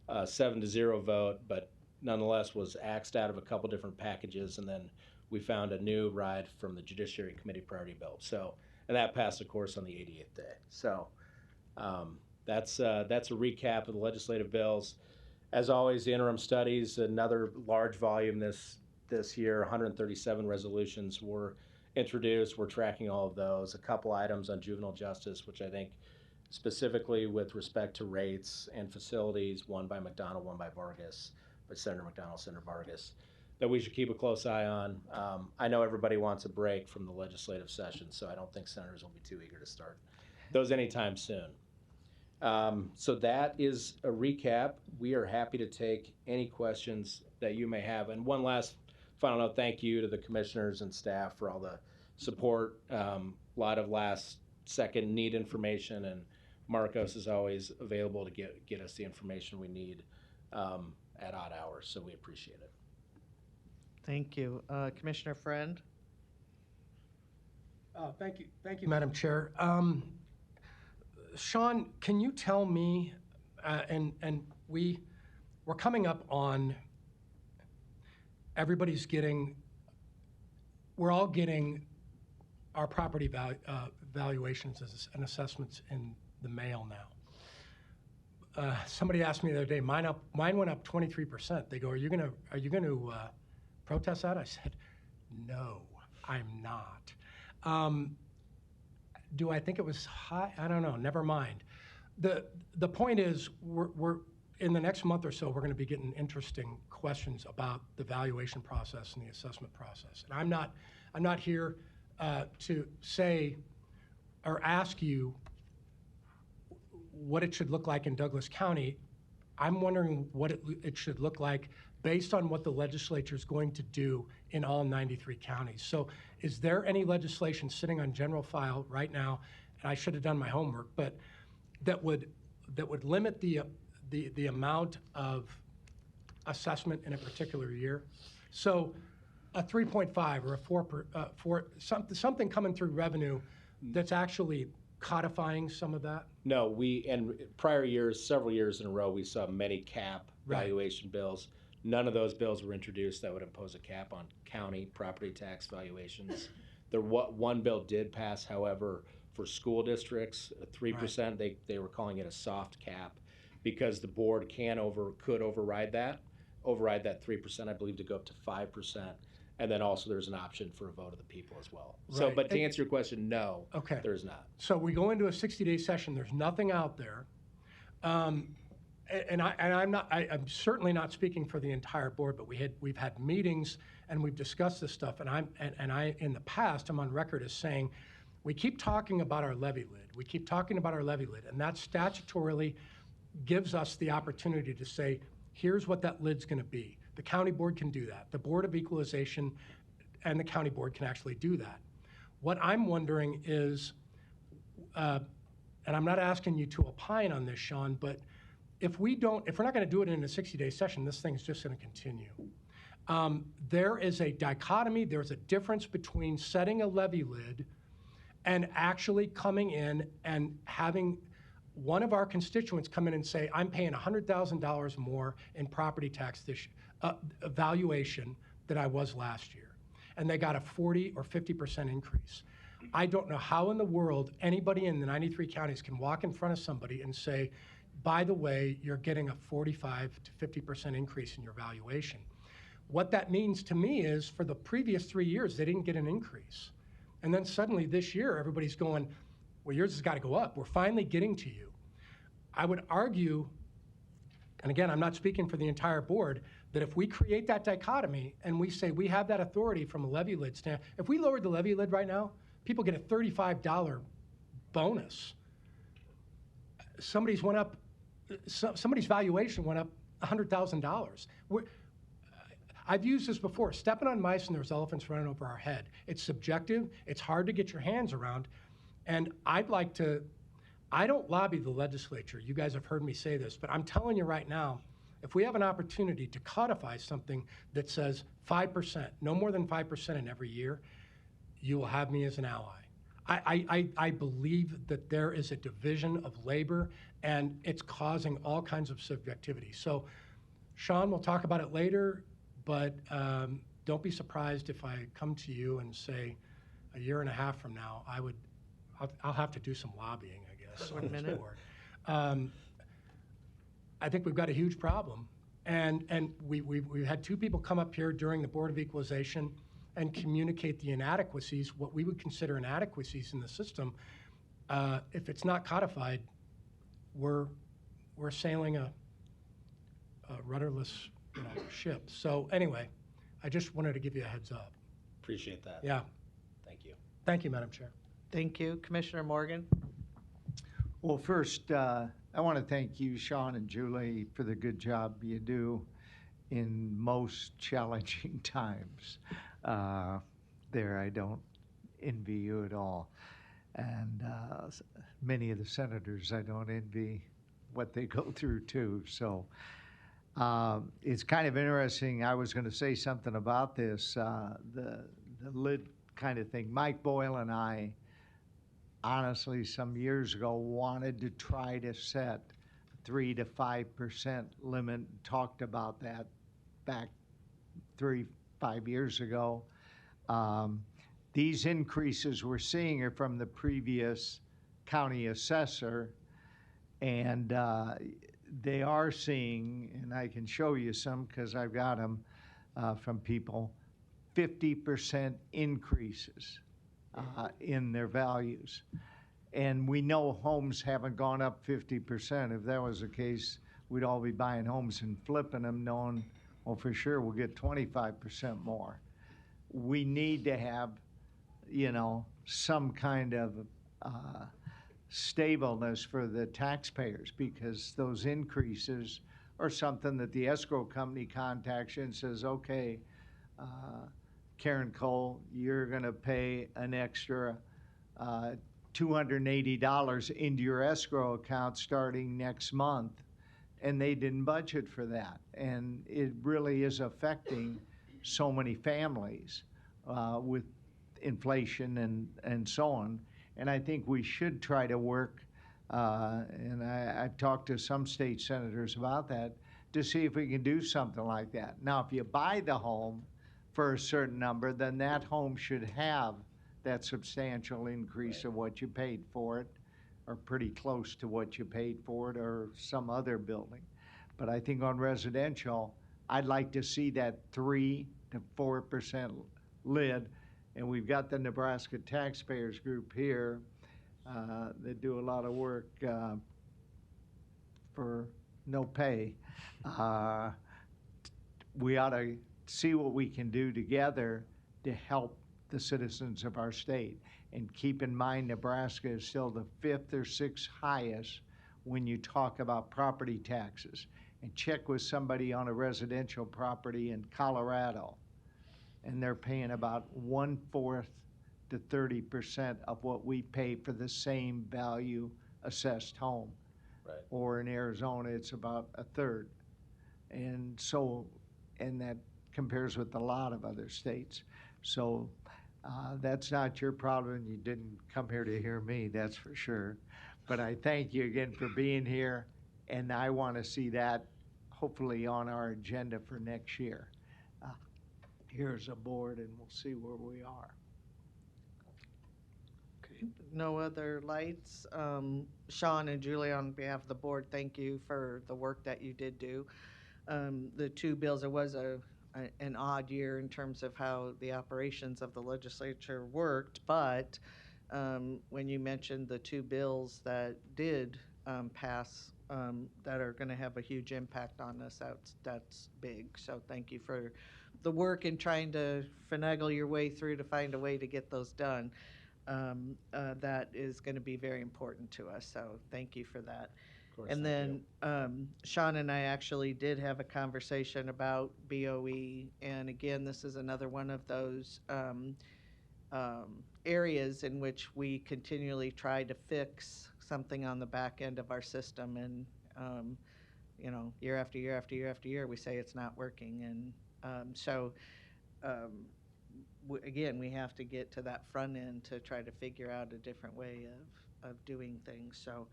7-0 vote, but nonetheless was axed out of a couple different packages, and then we found a new ride from the Judiciary Committee priority bill. So, and that passed, of course, on the 88th day. So that's a recap of the legislative bills. As always, the interim studies, another large volume this year, 137 resolutions were introduced. We're tracking all of those. A couple items on juvenile justice, which I think specifically with respect to rates and facilities, one by McDonald, one by Vargas, by Senator McDonald, Senator Vargas, that we should keep a close eye on. I know everybody wants a break from the legislative session, so I don't think senators will be too eager to start those anytime soon. So that is a recap. We are happy to take any questions that you may have. And one last final note, thank you to the commissioners and staff for all the support. A lot of last second need information, and Marcos is always available to get us the information we need at odd hours, so we appreciate it. Thank you. Commissioner Friend? Thank you, Madam Chair. Sean, can you tell me, and we're coming up on, we're all getting our property valuations and assessments in the mail now. Somebody asked me the other day, mine went up 23%. They go, are you gonna protest that? I said, no, I'm not. Do I think it was high? I don't know. Never mind. The point is, we're in the next month or so, we're going to be getting interesting questions about the valuation process and the assessment process. And I'm not here to say or ask you what it should look like in Douglas County. I'm wondering what it should look like based on what the legislature is going to do in all 93 counties. So is there any legislation sitting on general file right now, and I should have done my homework, but that would limit the amount of assessment in a particular year? So a 3.5 or a 4, something coming through revenue that's actually codifying some of that? No, in prior years, several years in a row, we saw many cap Right. valuation bills. None of those bills were introduced that would impose a cap on county property tax valuations. One bill did pass, however, for school districts, 3%. They were calling it a soft cap because the board could override that 3%, I believe, to go up to 5%. And then also there's an option for a vote of the people as well. So, Right. but to answer your question, no, Okay. there's not. So we go into a 60-day session, there's nothing out there. I'm certainly not speaking for the entire board, but we've had meetings and we've discussed this stuff. And I in the past, I'm on record as saying, we keep talking about our levy lid. We keep talking about our levy lid, and that statutorily gives us the opportunity to say, here's what that lid's going to be. The county board can do that. The Board of Equalization and the county board can actually do that. What I'm wondering is, and I'm not asking you to opine on this, Sean, but if we're not going to do it in a 60-day session, this thing's just going to continue. There is a dichotomy, there's a difference between setting a levy lid and actually coming in and having one of our constituents come in and say, I'm paying $100,000 more in property tax valuation than I was last year. And they got a 40 or 50% increase. I don't know how in the world anybody in the 93 counties can walk in front of somebody and say, by the way, you're getting a 45 to 50% increase in your valuation. What that means to me is for the previous 3 years, they didn't get an increase. And then suddenly this year, everybody's going, well, yours has got to go up. We're finally getting to you. I would argue, and again, I'm not speaking for the entire board, that if we create that dichotomy and we say we have that authority from a levy lid stand, if we lowered the levy lid right now, people get a $35 bonus. Somebody's valuation went up $100,000. I've used this before, stepping on mice and there's elephants running over our head. It's subjective, it's hard to get your hands around, and I don't lobby the legislature. You guys have heard me say this, but I'm telling you right now, if we have an opportunity to codify something that says 5%, no more than 5% in every year, you will have me as an ally. I believe that there is a division of labor and it's causing all kinds of subjectivity. So, Sean, we'll talk about it later, but don't be surprised if I come to you and say a year and a half from now, I'll have to do some lobbying, I guess. 1 minute. I think we've got a huge problem. And we've had two people come up here during the Board of Equalization and communicate the inadequacies, what we would consider inadequacies in the system. If it's not codified, we're sailing a rudderless ship. So anyway, I just wanted to give you a heads up. Appreciate that. Yeah. Thank you. Thank you, Madam Chair. Thank you. Commissioner Morgan? Well, first, I want to thank you, Sean and Julie, for the good job you do in most challenging times. I don't envy you at all. And many of the senators, I don't envy what they go through too. So it's kind of interesting. I was going to say something about this, the lid kind of thing. Mike Boyle and I, honestly, some years ago, wanted to try to set 3 to 5% limit. Talked about that back 3-5 years ago. These increases we're seeing are from the previous county assessor, and they are seeing, and I can show you some because I've got them from people, 50% increases in their values. And we know homes haven't gone up 50%. If that was the case, we'd all be buying homes and flipping them knowing, well, for sure we'll get 25% more. We need to have, some kind of stableness for the taxpayers, because those increases are something that the escrow company contacts you and says, okay, Karen Cole, you're going to pay an extra $280 into your escrow account starting next month, and they didn't budget for that. And it really is affecting so many families with inflation and so on. And I think we should try to work, and I've talked to some state senators about that, to see if we can do something like that. Now, if you buy the home for a certain number, then that home should have that substantial increase of what you paid for it, or pretty close to what you paid for it, or some other building. But I think on residential, I'd like to see that 3 to 4% lid. And we've got the Nebraska Taxpayers Group here that do a lot of work for no pay. We ought to see what we can do together to help the citizens of our state. And keep in mind, Nebraska is still the 5th or 6th highest when you talk about property taxes. And check with somebody on a residential property in Colorado, and they're paying about 1/4 to 30% of what we pay for the same value assessed home. Right. Or in Arizona, it's about 1/3. And so, and that compares with a lot of other states. So that's not your problem. You didn't come here to hear me, that's for sure. But I thank you again for being here, and I want to see that hopefully on our agenda for next year. Here's a board, and we'll see where we are. No other lights. Sean and Julie, on behalf of the board, thank you for the work that you did do. The two bills, it was an odd year in terms of how the operations of the legislature worked, but when you mentioned the two bills that did pass that are going to have a huge impact on us, that's big. So thank you for the work in trying to finagle your way through to find a way to get those done. That is going to be very important to us. So thank you for that. Of course, And thank then Sean and I actually did have a conversation about BOE. And again, this is another one of those areas in which we continually try to fix something on the back end of our system. And, you know, year after year after year after year, we say it's not working. And again, we have to get to that front end to try to figure out a different way of doing things. So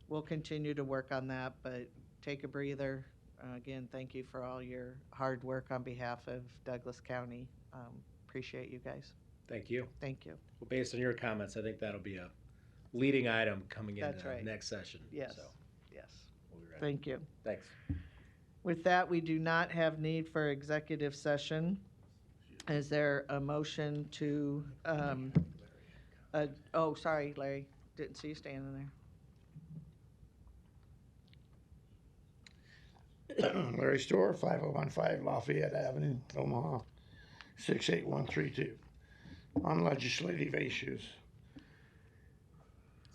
we'll continue to work on that, but take a breather. Again, thank you for all your hard work on behalf of Douglas County. Appreciate you guys. Thank you. Thank you. Well, based on your comments, I think that'll be a leading item coming into That's right. the next session. Yes. So Yes. we'll be ready. Thank you. Thanks. With that, we do not have need for executive session. Is there a motion to, oh, sorry, Larry, didn't see you standing there. Larry Storr, 5015 Lafayette Avenue, Omaha, 68132. On legislative issues,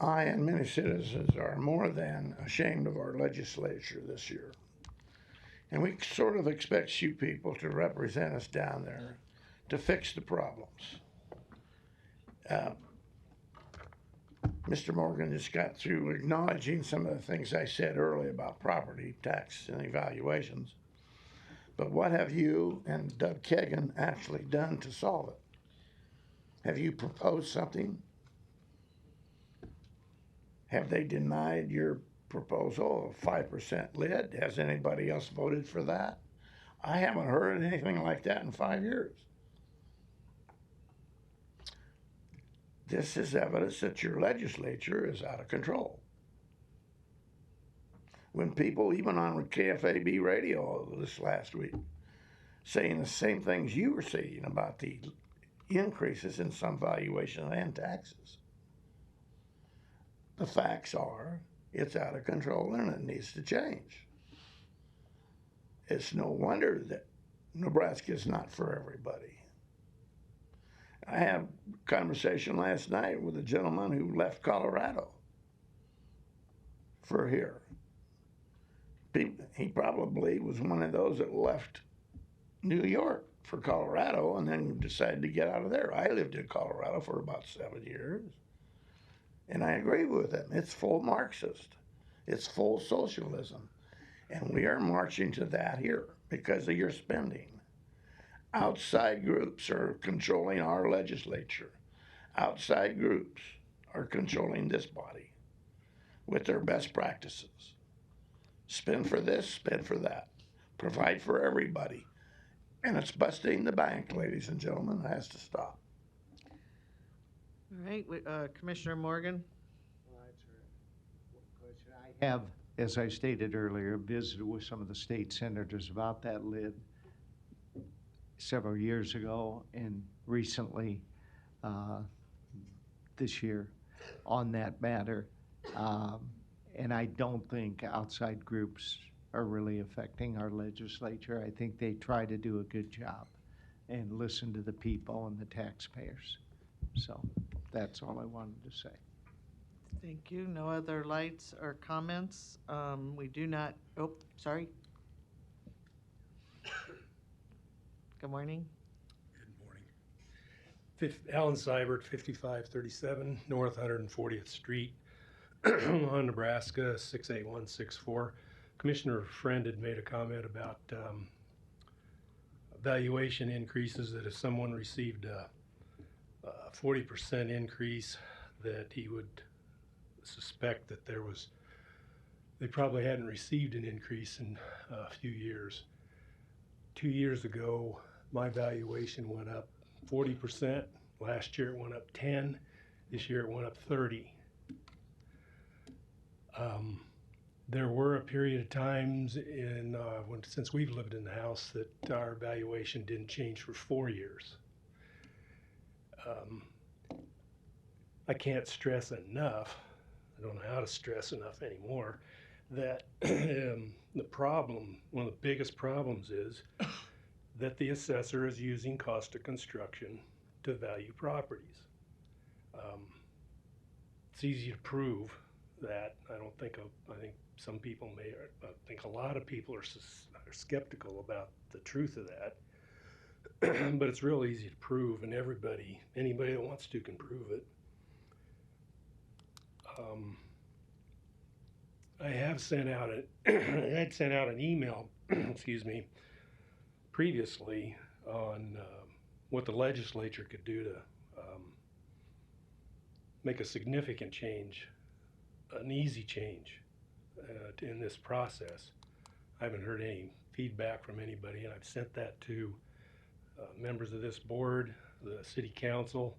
I and many citizens are more than ashamed of our legislature this year. And we sort of expect you people to represent us down there to fix the problems. Mr. Morgan just got through acknowledging some of the things I said earlier about property tax and evaluations. But what have you and Doug Kagan actually done to solve it? Have you proposed something? Have they denied your proposal of 5% lid? Has anybody else voted for that? I haven't heard anything like that in 5 years. This is evidence that your legislature is out of control. When people, even on KFAB radio this last week, saying the same things you were saying about the increases in some valuations and taxes. The facts are, it's out of control and it needs to change. It's no wonder that Nebraska is not for everybody. I had a conversation last night with a gentleman who left Colorado for here. He probably was one of those that left New York for Colorado and then decided to get out of there. I lived in Colorado for about 7 years. And I agree with him. It's full Marxist. It's full socialism. And we are marching to that here because of your spending. Outside groups are controlling our legislature. Outside groups are controlling this body with their best practices. Spend for this, spend for that. Provide for everybody. And it's busting the bank, ladies and gentlemen. It has to stop. All right, Commissioner Morgan? I have, as I stated earlier, visited with some of the state senators about that lid several years ago and recently this year on that matter. And I don't think outside groups are really affecting our legislature. I think they try to do a good job and listen to the people and the taxpayers. So that's all I wanted to say. Thank you. No other lights or comments? We do not, oh, sorry. Good morning. Alan Seibert, 5537 North 140th Street, Omaha, Nebraska, 68164. Commissioner Friend had made a comment about valuation increases, that if someone received a 40% increase, that he would suspect that they probably hadn't received an increase in a few years. 2 years ago, my valuation went up 40%. Last year it went up 10. This year it went up 30. There were a period of times since we've lived in the house that our valuation didn't change for 4 years. I can't stress enough, I don't know how to stress enough anymore, that one of the biggest problems is that the assessor is using cost of construction to value properties. It's easy to prove that. I think some people I think a lot of people are skeptical about the truth of that. But it's real easy to prove, and anybody that wants to can prove it. I had sent out an email, excuse me, previously on what the legislature could do to make a significant change, an easy change in this process. I haven't heard any feedback from anybody, and I've sent that to members of this board, the city council,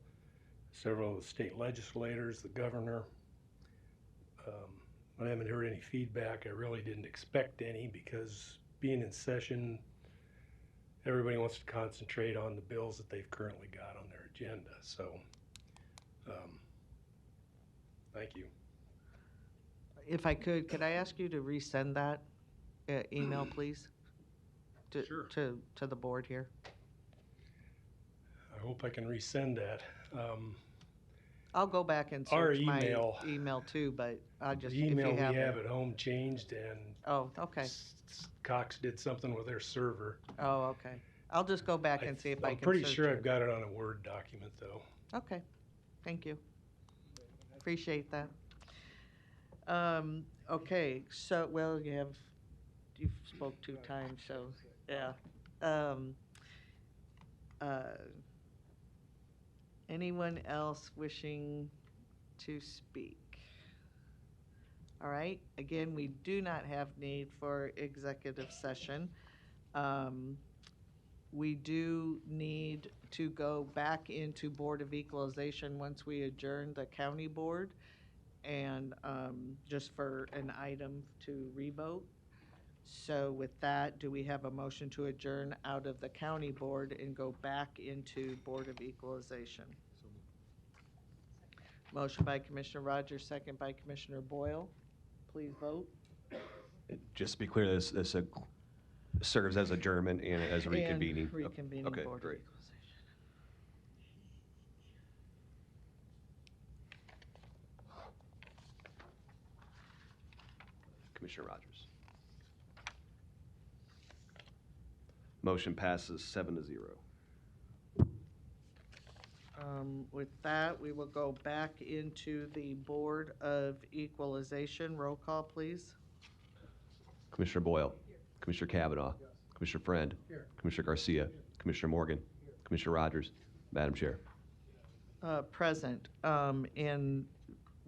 several of the state legislators, the governor. I haven't heard any feedback. I really didn't expect any, because being in session, everybody wants to concentrate on the bills that they've currently got on their agenda. So, thank you. If I could I ask you to resend that email, please? Sure. To the board here. I hope I can resend that. I'll go back and Our search my email- email too, but I just, The if email you we have have it. at home changed, and Oh, okay. Cox did something with their server. Oh, okay. I'll just go back and see if I I'm can pretty search sure it. I've got it on a Word document, though. Okay, thank you. Appreciate that. Okay, so, well, you've spoke 2 times, so, yeah. Anyone else wishing to speak? All right, again, we do not have need for executive session. We do need to go back into Board of Equalization once we adjourn the county board, and just for an item to revote. So with that, do we have a motion to adjourn out of the county board and go back into Board of Equalization? Motion by Commissioner Rogers, second by Commissioner Boyle. Please vote. Just to be clear, this serves as adjournment and as reconvening. And reconvening Okay, Board of great. Equalization. Commissioner Rogers. Motion passes 7-0. With that, we will go back into the Board of Equalization. Roll call, please. Commissioner Boyle. Commissioner Kavanaugh. Commissioner Friend. Commissioner Garcia. Commissioner Morgan. Commissioner Rogers. Madam Chair. Present. And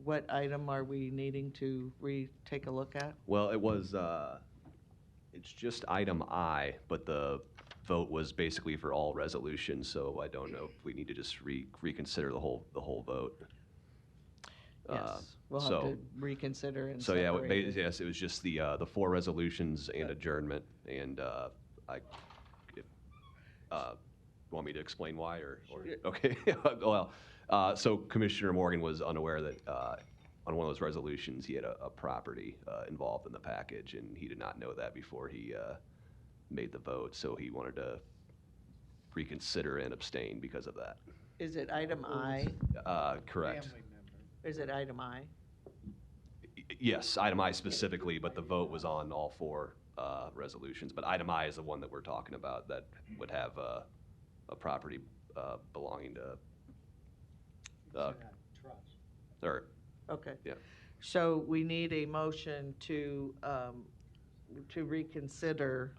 what item are we needing to take a look at? Well, it's just item I, but the vote was basically for all resolutions, so I don't know if we need to just reconsider the whole vote. Yes, we'll have so- to reconsider and So yeah, separate it. yes, it was just the 4 resolutions and adjournment, and want me to explain why, or okay? Well, so Commissioner Morgan was unaware that on one of those resolutions, he had a property involved in the package, and he did not know that before he made the vote, so he wanted to reconsider and abstain because of that. Is it item I? Correct. Is it item I? Yes, item I specifically, but the vote was on all 4 resolutions. But item I is the one that we're talking about that would have a property belonging to. Or, Okay. yeah. So we need a motion to reconsider.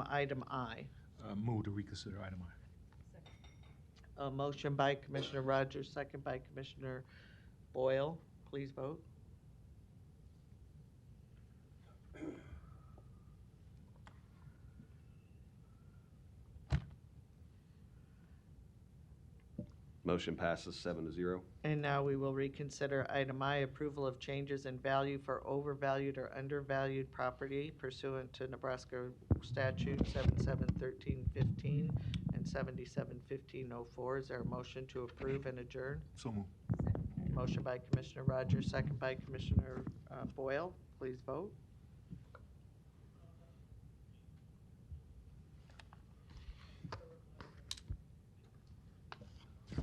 Item I. Move to reconsider item I. A motion by Commissioner Rogers, second by Commissioner Boyle. Please vote. Motion passes 7-0. And now we will reconsider item I, approval of changes in value for overvalued or undervalued property pursuant to Nebraska statute 771315 and 771504. Is there a motion to approve and adjourn? So move. Motion by Commissioner Rogers, second by Commissioner Boyle. Please vote.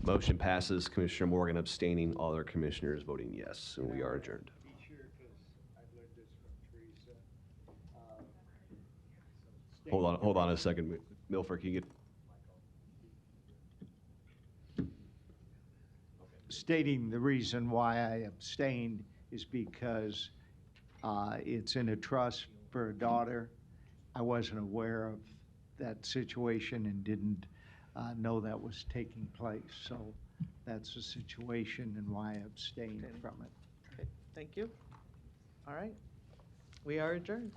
Motion passes. Commissioner Morgan abstaining, all other commissioners voting yes, and we are adjourned. Be sure, because I've learned this from Teresa. Hold on a second. Milford, can you get? Stating the reason why I abstained is because it's in a trust for a daughter. I wasn't aware of that situation and didn't know that was taking place. So that's the situation and why I abstained from it. Okay, thank you. All right. We are adjourned.